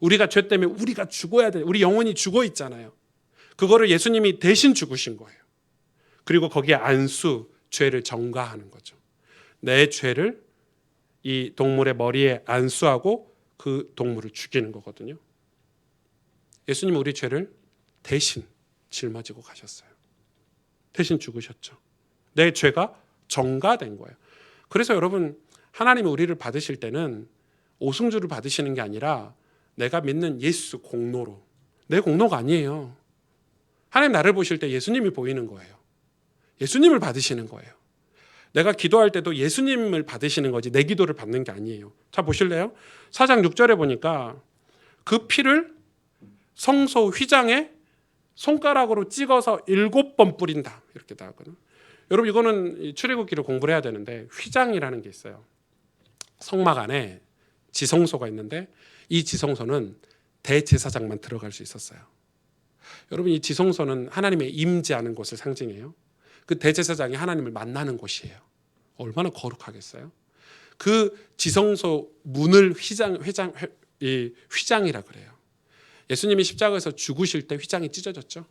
S3: 우리가 죄 때문에 우리가 죽어야 돼요. 우리 영혼이 죽어 있잖아요. 그거를 예수님이 대신 죽으신 거예요. 그리고 거기에 안수, 죄를 전가하는 거죠. 내 죄를 이 동물의 머리에 안수하고 그 동물을 죽이는 거거든요. 예수님은 우리 죄를 대신 짊어지고 가셨어요. 대신 죽으셨죠. 내 죄가 전가된 거예요. 그래서 여러분 하나님이 우리를 받으실 때는 오승주를 받으시는 게 아니라 내가 믿는 예수 공로로. 내 공로가 아니에요. 하나님 나를 보실 때 예수님이 보이는 거예요. 예수님을 받으시는 거예요. 내가 기도할 때도 예수님을 받으시는 거지 내 기도를 받는 게 아니에요. 자 보실래요? 4장 6절에 보니까 그 피를 성소 휘장에 손가락으로 찍어서 7번 뿌린다 이렇게 나왔거든요. 여러분 이거는 출애굽기를 공부를 해야 되는데 휘장이라는 게 있어요. 성막 안에 지성소가 있는데 이 지성소는 대제사장만 들어갈 수 있었어요. 여러분 이 지성소는 하나님의 임재하는 곳을 상징해요. 그 대제사장이 하나님을 만나는 곳이에요. 얼마나 거룩하겠어요? 그 지성소 문을 휘장이라 그래요. 예수님이 십자가에서 죽으실 때 휘장이 찢어졌죠.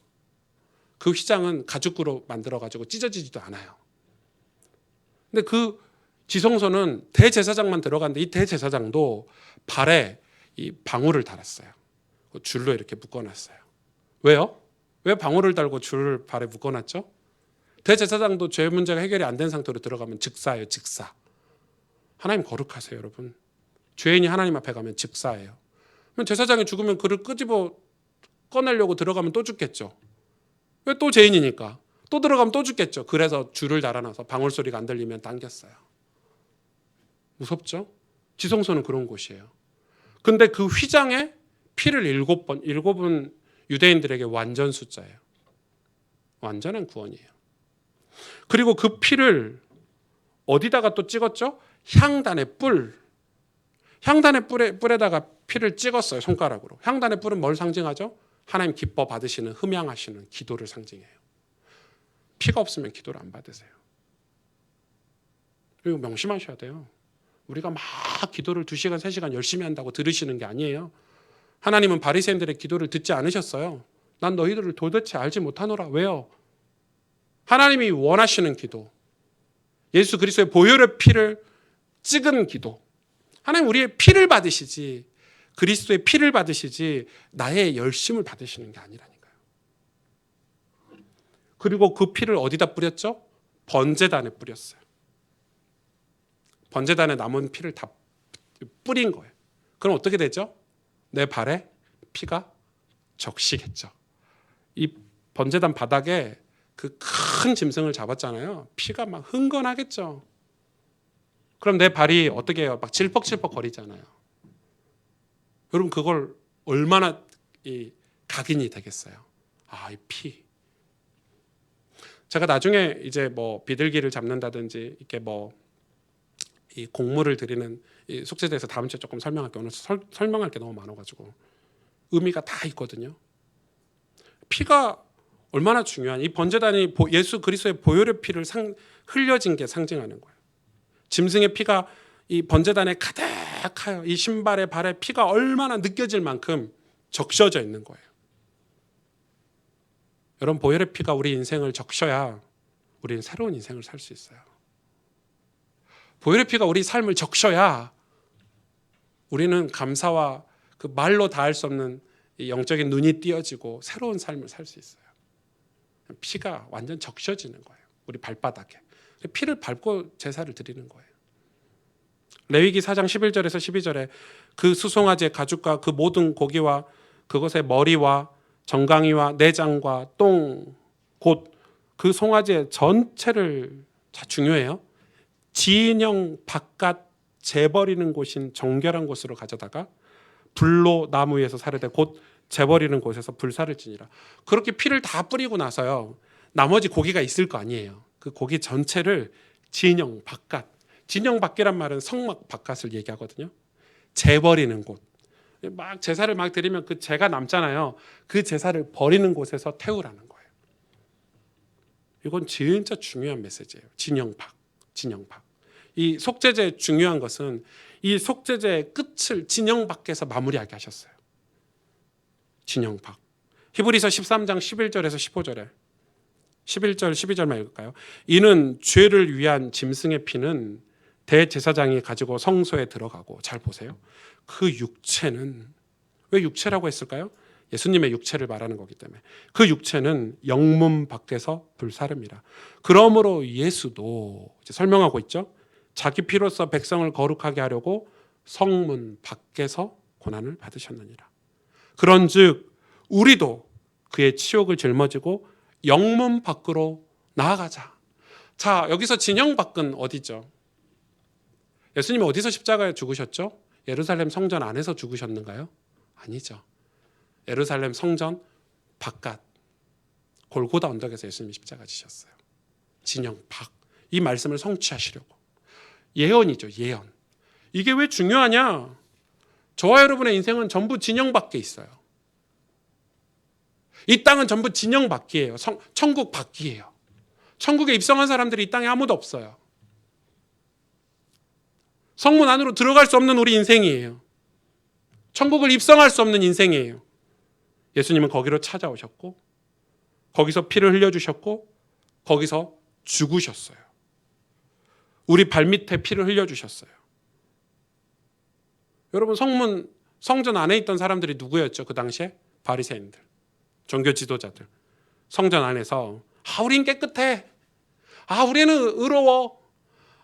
S3: 그 휘장은 가죽으로 만들어가지고 찢어지지도 않아요. 근데 그 지성소는 대제사장만 들어갔는데 이 대제사장도 발에 이 방울을 달았어요. 줄로 이렇게 묶어놨어요. 왜요? 왜 방울을 달고 줄을 발에 묶어놨죠? 대제사장도 죄 문제가 해결이 안 된 상태로 들어가면 즉사예요. 즉사. 하나님 거룩하세요 여러분. 죄인이 하나님 앞에 가면 즉사예요. 제사장이 죽으면 그를 끄집어 꺼내려고 들어가면 또 죽겠죠. 왜? 또 죄인이니까. 또 들어가면 또 죽겠죠. 그래서 줄을 달아놔서 방울 소리가 안 들리면 당겼어요. 무섭죠? 지성소는 그런 곳이에요. 근데 그 휘장에 피를 7번, 7은 유대인들에게 완전 숫자예요. 완전한 구원이에요. 그리고 그 피를 어디다가 또 찍었죠? 향단의 뿔. 향단의 뿔에다가 피를 찍었어요. 손가락으로. 향단의 뿔은 뭘 상징하죠? 하나님 기뻐 받으시는 흠양하시는 기도를 상징해요. 피가 없으면 기도를 안 받으세요. 그리고 명심하셔야 돼요. 우리가 막 기도를 2시간, 3시간 열심히 한다고 들으시는 게 아니에요. 하나님은 바리새인들의 기도를 듣지 않으셨어요. 난 너희들을 도대체 알지 못하노라. 왜요? 하나님이 원하시는 기도, 예수 그리스도의 보혈의 피를 찍은 기도. 하나님 우리의 피를 받으시지 그리스도의 피를 받으시지 나의 열심을 받으시는 게 아니라니까요. 그리고 그 피를 어디다 뿌렸죠? 번제단에 뿌렸어요. 번제단에 남은 피를 다 뿌린 거예요. 그럼 어떻게 되죠? 내 발에 피가 적시겠죠. 이 번제단 바닥에 그 큰 짐승을 잡았잖아요. 피가 막 흥건하겠죠. 그럼 내 발이 어떻게 해요? 막 질퍽질퍽 거리잖아요. 여러분 그걸 얼마나 각인이 되겠어요. 아, 이 피. 제가 나중에 이제 뭐 비둘기를 잡는다든지 이렇게 뭐 이 곡물을 드리는 이 속죄제에서 다음 주에 조금 설명할게요. 오늘 설명할 게 너무 많아가지고 의미가 다 있거든요. 피가 얼마나 중요한, 이 번제단이 예수 그리스도의 보혈의 피를 흘려진 게 상징하는 거예요. 짐승의 피가 이 번제단에 가득하여 이 신발에 발에 피가 얼마나 느껴질 만큼 적셔져 있는 거예요. 여러분 보혈의 피가 우리 인생을 적셔야 우리는 새로운 인생을 살 수 있어요. 보혈의 피가 우리 삶을 적셔야 우리는 감사와 그 말로 다할 수 없는 이 영적인 눈이 띄어지고 새로운 삶을 살 수 있어요. 피가 완전 적셔지는 거예요. 우리 발바닥에. 피를 밟고 제사를 드리는 거예요. 레위기 4장 11절에서 12절에 그 수송아지의 가죽과 그 모든 고기와 그것의 머리와 정강이와 내장과 똥, 곧 그 송아지의 전체를, 자 중요해요. 진영 바깥 재버리는 곳인 정결한 곳으로 가져다가 불로 나무 위에서 사르되 곧 재버리는 곳에서 불사를 지니라. 그렇게 피를 다 뿌리고 나서요, 나머지 고기가 있을 거 아니에요. 그 고기 전체를 진영 바깥, 진영 밖이란 말은 성막 바깥을 얘기하거든요. 재버리는 곳, 막 제사를 막 드리면 그 재가 남잖아요. 그 제사를 버리는 곳에서 태우라는 거예요. 이건 진짜 중요한 메시지예요. 진영 밖, 진영 밖. 이 속죄제의 중요한 것은 이 속죄제의 끝을 진영 밖에서 마무리하게 하셨어요. 진영 밖. 히브리서 13장 11절에서 15절에 11절 12절만 읽을까요? 이는 죄를 위한 짐승의 피는 대제사장이 가지고 성소에 들어가고, 잘 보세요. 그 육체는, 왜 육체라고 했을까요? 예수님의 육체를 말하는 거기 때문에. 그 육체는 영문 밖에서 불사릅니다. 그러므로 예수도 이제 설명하고 있죠. 자기 피로써 백성을 거룩하게 하려고 성문 밖에서 고난을 받으셨느니라. 그런즉 우리도 그의 치욕을 짊어지고 영문 밖으로 나아가자. 자, 여기서 진영 밖은 어디죠? 예수님이 어디서 십자가에 죽으셨죠? 예루살렘 성전 안에서 죽으셨는가요? 아니죠. 예루살렘 성전 바깥 골고다 언덕에서 예수님이 십자가 지셨어요. 진영 밖. 이 말씀을 성취하시려고. 예언이죠. 예언. 이게 왜 중요하냐? 저와 여러분의 인생은 전부 진영 밖에 있어요. 이 땅은 전부 진영 밖이에요. 천국 밖이에요. 천국에 입성한 사람들이 이 땅에 아무도 없어요. 성문 안으로 들어갈 수 없는 우리 인생이에요. 천국을 입성할 수 없는 인생이에요. 예수님은 거기로 찾아오셨고 거기서 피를 흘려주셨고 거기서 죽으셨어요. 우리 발밑에 피를 흘려주셨어요. 여러분 성전 안에 있던 사람들이 누구였죠? 그 당시에? 바리새인들, 종교 지도자들. 성전 안에서 우린 깨끗해. 우리는 의로워.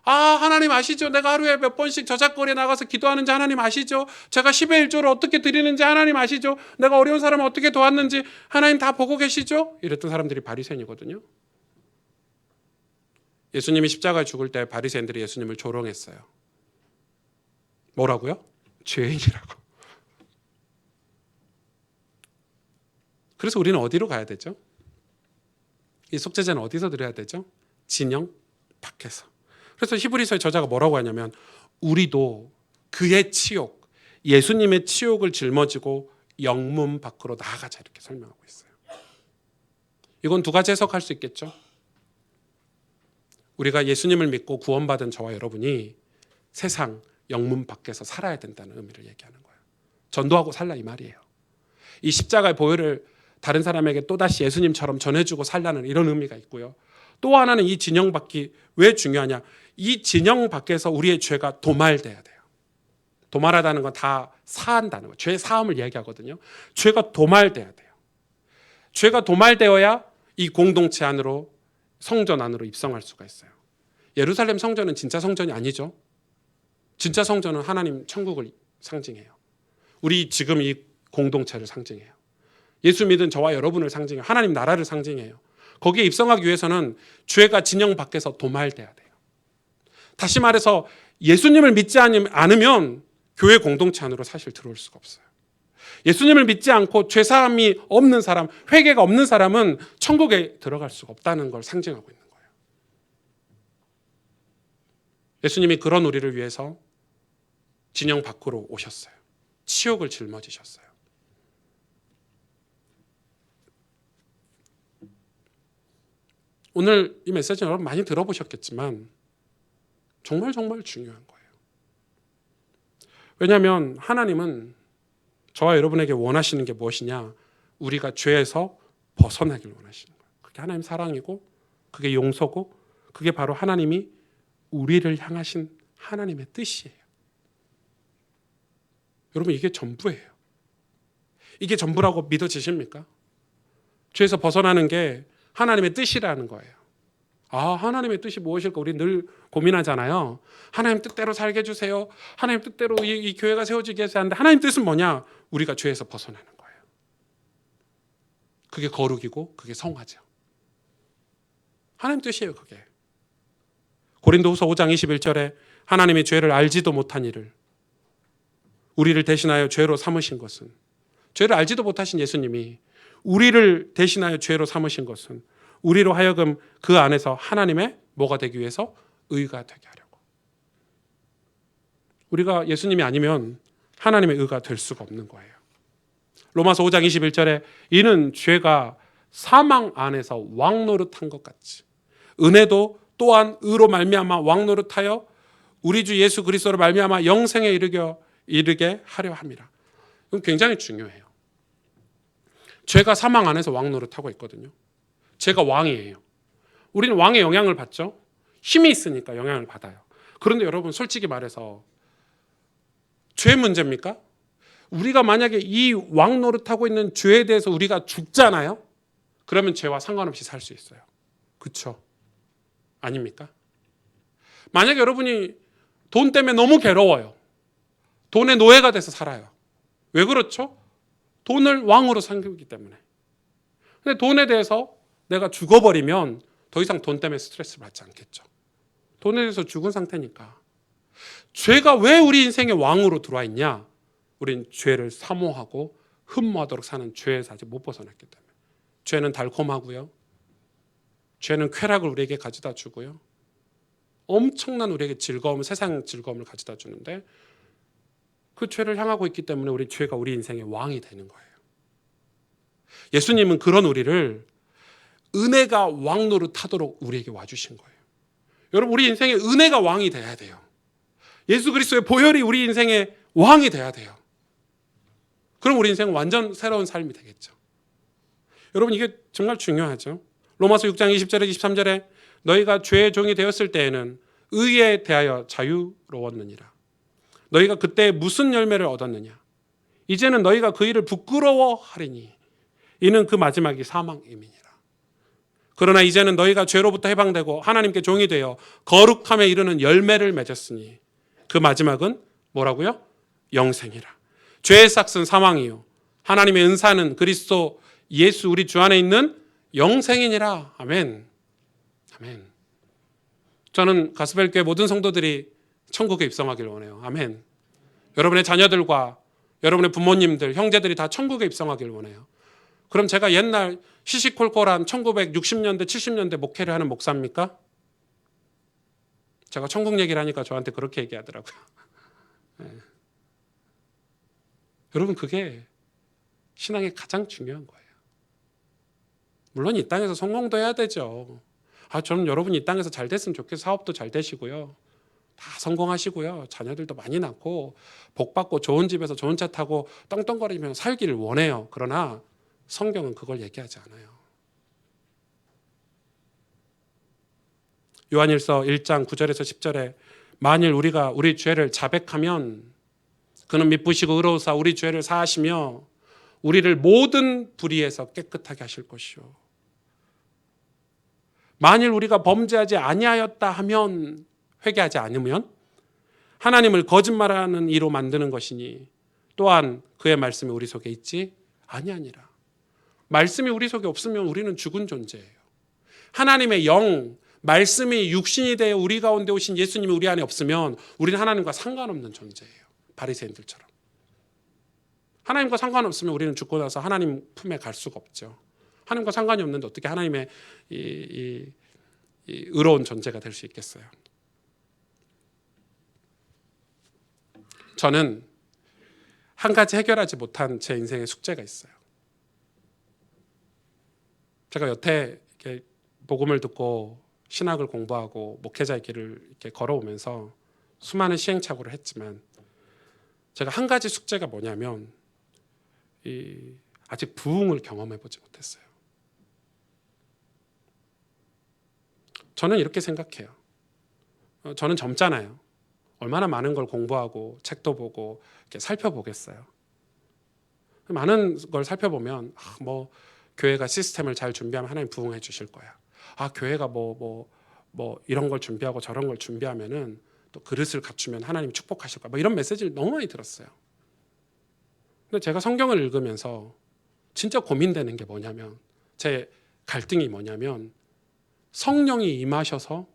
S3: 하나님 아시죠? 내가 하루에 몇 번씩 저작거리에 나가서 기도하는지 하나님 아시죠? 제가 10의 1조를 어떻게 드리는지 하나님 아시죠? 내가 어려운 사람을 어떻게 도왔는지 하나님 다 보고 계시죠? 이랬던 사람들이 바리새인이거든요. 예수님이 십자가에 죽을 때 바리새인들이 예수님을 조롱했어요. 뭐라고요? 죄인이라고. 그래서 우리는 어디로 가야 되죠? 이 속죄제는 어디서 드려야 되죠? 진영 밖에서. 그래서 히브리서의 저자가 뭐라고 하냐면 우리도 그의 치욕, 예수님의 치욕을 짊어지고 영문 밖으로 나아가자 이렇게 설명하고 있어요. 이건 두 가지 해석할 수 있겠죠. 우리가 예수님을 믿고 구원받은 저와 여러분이 세상 영문 밖에서 살아야 된다는 의미를 얘기하는 거예요. 전도하고 살라 이 말이에요. 이 십자가의 보혈을 다른 사람에게 또다시 예수님처럼 전해주고 살라는 이런 의미가 있고요. 또 하나는 이 진영 밖이 왜 중요하냐. 이 진영 밖에서 우리의 죄가 도말돼야 돼요. 도말하다는 건 다 사한다는 거예요. 죄 사함을 얘기하거든요. 죄가 도말돼야 돼요. 죄가 도말되어야 이 공동체 안으로 성전 안으로 입성할 수가 있어요. 예루살렘 성전은 진짜 성전이 아니죠. 진짜 성전은 하나님 천국을 상징해요. 우리 지금 이 공동체를 상징해요. 예수 믿은 저와 여러분을 상징해요. 하나님 나라를 상징해요. 거기에 입성하기 위해서는 죄가 진영 밖에서 도말돼야 돼요. 다시 말해서 예수님을 믿지 않으면 교회 공동체 안으로 사실 들어올 수가 없어요. 예수님을 믿지 않고 죄사함이 없는 사람, 회개가 없는 사람은 천국에 들어갈 수가 없다는 걸 상징하고 있는 거예요. 예수님이 그런 우리를 위해서 진영 밖으로 오셨어요. 치욕을 짊어지셨어요. 오늘 이 메시지는 여러분 많이 들어보셨겠지만 정말 중요한 거예요. 왜냐하면 하나님은 저와 여러분에게 원하시는 게 무엇이냐? 우리가 죄에서 벗어나길 원하시는 거예요. 그게 하나님 사랑이고 그게 용서고 그게 바로 하나님이 우리를 향하신 하나님의 뜻이에요. 여러분 이게 전부예요. 이게 전부라고 믿어지십니까? 죄에서 벗어나는 게 하나님의 뜻이라는 거예요. 하나님의 뜻이 무엇일까? 우리 늘 고민하잖아요. 하나님 뜻대로 살게 해주세요. 하나님 뜻대로 이 교회가 세워지게 해서 하는데 하나님 뜻은 뭐냐? 우리가 죄에서 벗어나는 거예요. 그게 거룩이고 그게 성화죠. 하나님 뜻이에요. 그게. 고린도후서 5장 21절에 하나님이 죄를 알지도 못한 이를 우리를 대신하여 죄로 삼으신 것은, 죄를 알지도 못하신 예수님이 우리를 대신하여 죄로 삼으신 것은 우리로 하여금 그 안에서 하나님의 뭐가 되기 위해서? 의가 되게 하려고. 우리가 예수님이 아니면 하나님의 의가 될 수가 없는 거예요. 로마서 5장 21절에 이는 죄가 사망 안에서 왕노릇한 것 같이 은혜도 또한 의로 말미암아 왕노릇하여 우리 주 예수 그리스도로 말미암아 영생에 이르게 하려 함이라. 이건 굉장히 중요해요. 죄가 사망 안에서 왕노릇하고 있거든요. 죄가 왕이에요. 우리는 왕의 영향을 받죠. 힘이 있으니까 영향을 받아요. 그런데 여러분 솔직히 말해서 죄 문제입니까? 우리가 만약에 이 왕노릇하고 있는 죄에 대해서 우리가 죽잖아요. 그러면 죄와 상관없이 살 수 있어요. 그렇죠? 아닙니까? 만약에 여러분이 돈 때문에 너무 괴로워요. 돈의 노예가 돼서 살아요. 왜 그렇죠? 돈을 왕으로 삼기 때문에. 근데 돈에 대해서 내가 죽어버리면 더 이상 돈 때문에 스트레스를 받지 않겠죠. 돈에 대해서 죽은 상태니까. 죄가 왜 우리 인생의 왕으로 들어와 있냐? 우린 죄를 사모하고 흠모하도록 사는 죄에서 아직 못 벗어났기 때문에. 죄는 달콤하고요. 죄는 쾌락을 우리에게 가져다 주고요. 엄청난 우리에게 즐거움, 세상 즐거움을 가져다 주는데 그 죄를 향하고 있기 때문에 우리 죄가 우리 인생의 왕이 되는 거예요. 예수님은 그런 우리를 은혜가 왕 노릇하도록 우리에게 와주신 거예요. 여러분, 우리 인생에 은혜가 왕이 돼야 돼요. 예수 그리스도의 보혈이 우리 인생의 왕이 돼야 돼요. 그럼 우리 인생은 완전 새로운 삶이 되겠죠. 여러분, 이게 정말 중요하죠. 로마서 6장 20절에 23절에 너희가 죄의 종이 되었을 때에는 의에 대하여 자유로웠느니라. 너희가 그때 무슨 열매를 얻었느냐? 이제는 너희가 그 일을 부끄러워하리니 이는 그 마지막이 사망임이니라. 그러나 이제는 너희가 죄로부터 해방되고 하나님께 종이 되어 거룩함에 이르는 열매를 맺었으니 그 마지막은 뭐라고요? 영생이라. 죄의 삭은 사망이요 하나님의 은사는 그리스도 예수 우리 주 안에 있는 영생이니라. 아멘. 아멘. 저는 가스펠교회 모든 성도들이 천국에 입성하길 원해요. 아멘. 여러분의 자녀들과 여러분의 부모님들, 형제들이 다 천국에 입성하길 원해요. 그럼 제가 옛날 시시콜콜한 1960년대, 70년대 목회를 하는 목사입니까? 제가 천국 얘기를 하니까 저한테 그렇게 얘기하더라고요. 네. 여러분, 그게 신앙의 가장 중요한 거예요. 물론 이 땅에서 성공도 해야 되죠. 저는 여러분이 이 땅에서 잘 됐으면 좋겠어요. 사업도 잘 되시고요. 다 성공하시고요. 자녀들도 많이 낳고 복 받고 좋은 집에서 좋은 차 타고 떵떵거리며 살기를 원해요. 그러나 성경은 그걸 얘기하지 않아요. 요한일서 1장 9절에서 10절에 만일 우리가 우리 죄를 자백하면 그는 미쁘시고 의로우사 우리 죄를 사하시며 우리를 모든 불의에서 깨끗하게 하실 것이요. 만일 우리가 범죄하지 아니하였다 하면, 회개하지 않으면 하나님을 거짓말하는 이로 만드는 것이니 또한 그의 말씀이 우리 속에 있지 아니하니라. 말씀이 우리 속에 없으면 우리는 죽은 존재예요. 하나님의 영, 말씀이 육신이 되어 우리 가운데 오신 예수님이 우리 안에 없으면 우리는 하나님과 상관없는 존재예요. 바리새인들처럼. 하나님과 상관없으면 우리는 죽고 나서 하나님 품에 갈 수가 없죠. 하나님과 상관이 없는데 어떻게 하나님의 이 의로운 존재가 될 수 있겠어요? 저는 한 가지 해결하지 못한 제 인생의 숙제가 있어요. 제가 여태 이렇게 복음을 듣고 신학을 공부하고 목회자의 길을 이렇게 걸어오면서 수많은 시행착오를 했지만 제가 한 가지 숙제가 뭐냐면 아직 부흥을 경험해보지 못했어요. 저는 이렇게 생각해요. 저는 젊잖아요. 얼마나 많은 걸 공부하고 책도 보고 이렇게 살펴보겠어요. 많은 걸 살펴보면 뭐 교회가 시스템을 잘 준비하면 하나님 부흥해 주실 거야. 교회가 뭐 이런 걸 준비하고 저런 걸 준비하면은 또 그릇을 갖추면 하나님 축복하실 거야. 뭐 이런 메시지를 너무 많이 들었어요. 근데 제가 성경을 읽으면서 진짜 고민되는 게 뭐냐면, 제 갈등이 뭐냐면, 성령이 임하셔서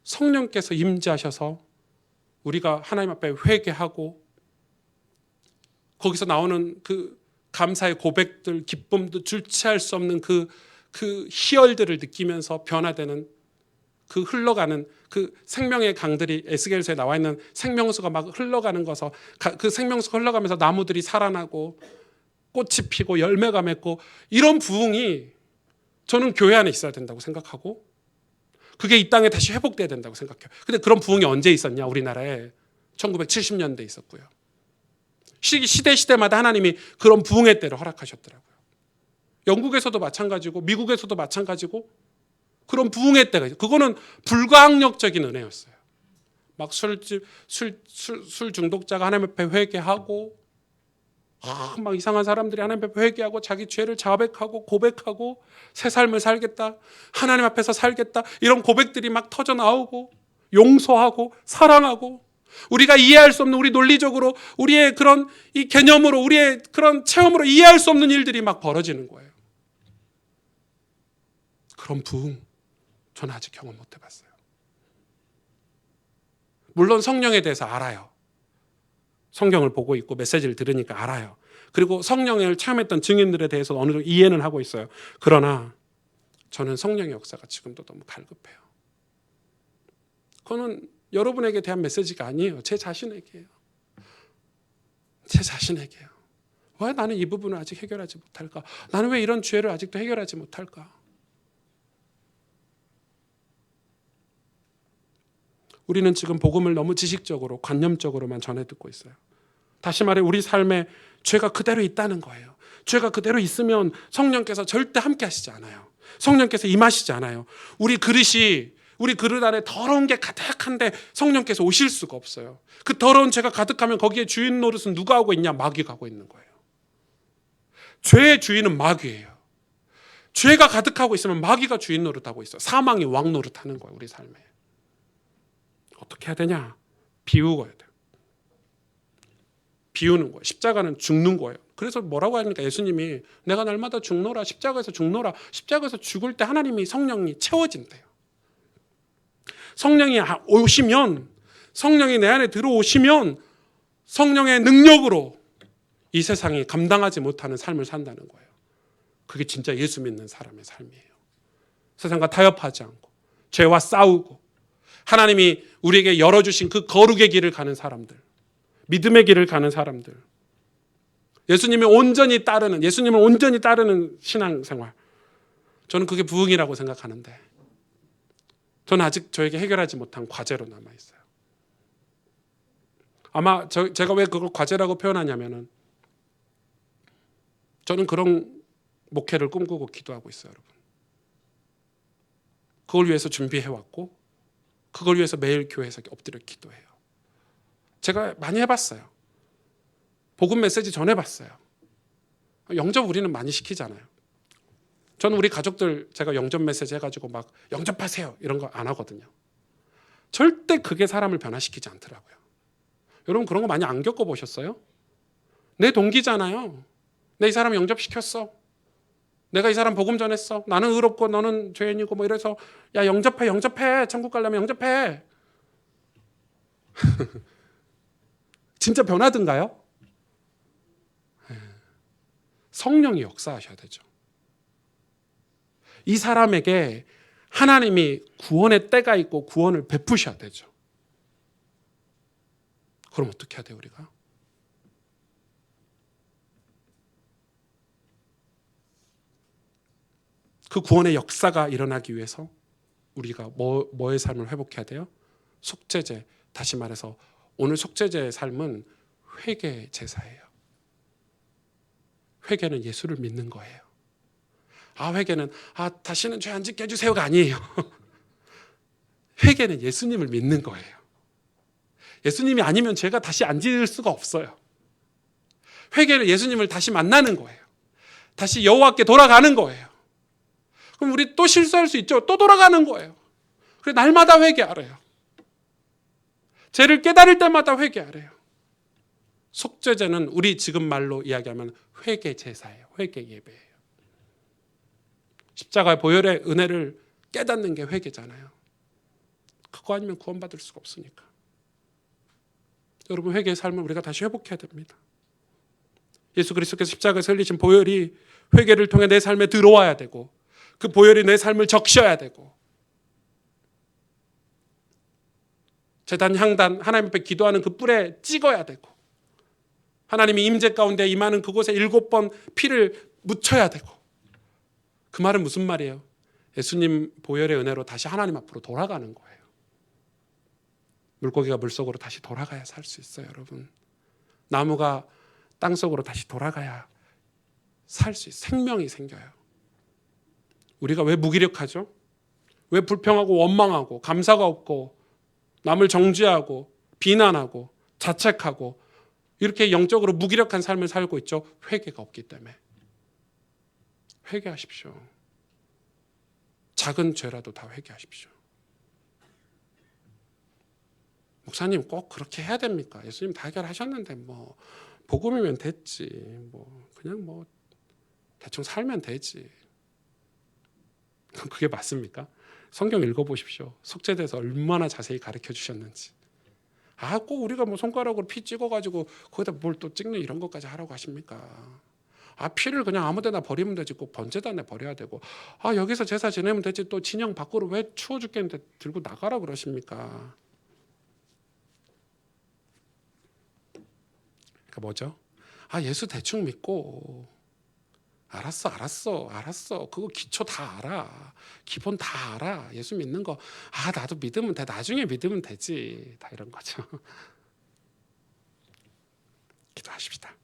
S3: 성령께서 임재하셔서 우리가 하나님 앞에 회개하고 거기서 나오는 그 감사의 고백들, 기쁨도 줄치할 수 없는 그 희열들을 느끼면서 변화되는 그 흘러가는 그 생명의 강들이, 에스겔서에 나와 있는 생명수가 막 흘러가는 것서 그 생명수가 흘러가면서 나무들이 살아나고 꽃이 피고 열매가 맺고, 이런 부흥이 저는 교회 안에 있어야 된다고 생각하고 그게 이 땅에 다시 회복돼야 된다고 생각해요. 근데 그런 부흥이 언제 있었냐? 우리나라에 1970년대에 있었고요. 시대마다 하나님이 그런 부흥의 때를 허락하셨더라고요. 영국에서도 마찬가지고 미국에서도 마찬가지고 그런 부흥의 때가 있어요. 그거는 불가항력적인 은혜였어요. 막 술 중독자가 하나님 앞에 회개하고 막 이상한 사람들이 하나님 앞에 회개하고 자기 죄를 자백하고 고백하고 새 삶을 살겠다, 하나님 앞에서 살겠다, 이런 고백들이 막 터져 나오고 용서하고 사랑하고, 우리가 이해할 수 없는, 우리 논리적으로 우리의 그런 이 개념으로 우리의 그런 체험으로 이해할 수 없는 일들이 막 벌어지는 거예요. 그런 부흥 저는 아직 경험 못 해봤어요. 물론 성령에 대해서 알아요. 성경을 보고 있고 메시지를 들으니까 알아요. 그리고 성령을 체험했던 증인들에 대해서 어느 정도 이해는 하고 있어요. 그러나 저는 성령의 역사가 지금도 너무 갈급해요. 그거는 여러분에게 대한 메시지가 아니에요. 제 자신에게요. 제 자신에게요. 왜 나는 이 부분을 아직 해결하지 못할까? 나는 왜 이런 죄를 아직도 해결하지 못할까? 우리는 지금 복음을 너무 지식적으로 관념적으로만 전해 듣고 있어요. 다시 말해 우리 삶에 죄가 그대로 있다는 거예요. 죄가 그대로 있으면 성령께서 절대 함께 하시지 않아요. 성령께서 임하시지 않아요. 우리 그릇 안에 더러운 게 가득한데 성령께서 오실 수가 없어요. 그 더러운 죄가 가득하면 거기에 주인 노릇은 누가 하고 있냐? 마귀가 하고 있는 거예요. 죄의 주인은 마귀예요. 죄가 가득하고 있으면 마귀가 주인 노릇하고 있어요. 사망이 왕 노릇하는 거예요. 우리 삶에. 어떻게 해야 되냐? 비우어야 돼요. 비우는 거예요. 십자가는 죽는 거예요. 그래서 뭐라고 하니까 예수님이 내가 날마다 죽노라, 십자가에서 죽노라. 십자가에서 죽을 때 하나님이 성령이 채워진대요. 성령이 오시면, 성령이 내 안에 들어오시면 성령의 능력으로 이 세상이 감당하지 못하는 삶을 산다는 거예요. 그게 진짜 예수 믿는 사람의 삶이에요. 세상과 타협하지 않고 죄와 싸우고 하나님이 우리에게 열어주신 그 거룩의 길을 가는 사람들, 믿음의 길을 가는 사람들, 예수님을 온전히 따르는 신앙생활, 저는 그게 부흥이라고 생각하는데 저는 아직 저에게 해결하지 못한 과제로 남아있어요. 아마 제가 왜 그걸 과제라고 표현하냐면은 저는 그런 목회를 꿈꾸고 기도하고 있어요, 여러분. 그걸 위해서 준비해왔고 그걸 위해서 매일 교회에서 엎드려 기도해요. 제가 많이 해봤어요. 복음 메시지 전해봤어요. 영접 우리는 많이 시키잖아요. 저는 우리 가족들 제가 영접 메시지 해가지고 막 영접하세요 이런 거 안 하거든요. 절대 그게 사람을 변화시키지 않더라고요. 여러분 그런 거 많이 안 겪어보셨어요? 내 동기잖아요. 내 이 사람 영접시켰어. 내가 이 사람 복음 전했어. 나는 의롭고 너는 죄인이고 뭐 이래서 야 영접해. 천국 가려면 영접해. 진짜 변하던가요? 성령이 역사하셔야 되죠. 이 사람에게 하나님이 구원의 때가 있고 구원을 베푸셔야 되죠. 그럼 어떻게 해야 돼요, 우리가? 그 구원의 역사가 일어나기 위해서 우리가 뭐의 삶을 회복해야 돼요? 속죄제. 다시 말해서 오늘 속죄제의 삶은 회개 제사예요. 회개는 예수를 믿는 거예요. 회개는 다시는 죄 안 짓게 해주세요가 아니에요. 회개는 예수님을 믿는 거예요. 예수님이 아니면 죄가 다시 안 지을 수가 없어요. 회개는 예수님을 다시 만나는 거예요. 다시 여호와께 돌아가는 거예요. 그럼 우리 또 실수할 수 있죠. 또 돌아가는 거예요. 그래 날마다 회개하래요. 죄를 깨달을 때마다 회개하래요. 속죄제는 우리 지금 말로 이야기하면 회개 제사예요. 회개 예배예요. 십자가의 보혈의 은혜를 깨닫는 게 회개잖아요. 그거 아니면 구원받을 수가 없으니까. 여러분 회개의 삶을 우리가 다시 회복해야 됩니다. 예수 그리스도께서 십자가에서 흘리신 보혈이 회개를 통해 내 삶에 들어와야 되고 그 보혈이 내 삶을 적셔야 되고 제단 향단 하나님 앞에 기도하는 그 뿔에 찍어야 되고 하나님이 임재 가운데 임하는 그곳에 7번 피를 묻혀야 되고 그 말은 무슨 말이에요? 예수님 보혈의 은혜로 다시 하나님 앞으로 돌아가는 거예요. 물고기가 물속으로 다시 돌아가야 살 수 있어요, 여러분. 나무가 땅속으로 다시 돌아가야 살 수 있어요. 생명이 생겨요. 우리가 왜 무기력하죠? 왜 불평하고 원망하고 감사가 없고 남을 정죄하고 비난하고 자책하고 이렇게 영적으로 무기력한 삶을 살고 있죠? 회개가 없기 때문에. 회개하십시오. 작은 죄라도 다 회개하십시오. 목사님 꼭 그렇게 해야 됩니까? 예수님 다 해결하셨는데 뭐 복음이면 됐지. 뭐 그냥 뭐 대충 살면 되지. 그게 맞습니까? 성경 읽어보십시오. 속죄돼서 얼마나 자세히 가르쳐 주셨는지. 꼭 우리가 뭐 손가락으로 피 찍어가지고 거기다 뭘 또 찍는 이런 것까지 하라고 하십니까? 피를 그냥 아무데나 버리면 되지 꼭 번제단에 버려야 되고 여기서 제사 지내면 되지 또 진영 밖으로 왜 추워 죽겠는데 들고 나가라 그러십니까? 그러니까 뭐죠? 예수 대충 믿고 알았어 그거 기초 다 알아, 기본 다 알아, 예수 믿는 거 나도 믿으면 돼, 나중에 믿으면 되지, 다 이런 거죠. 기도하십시다.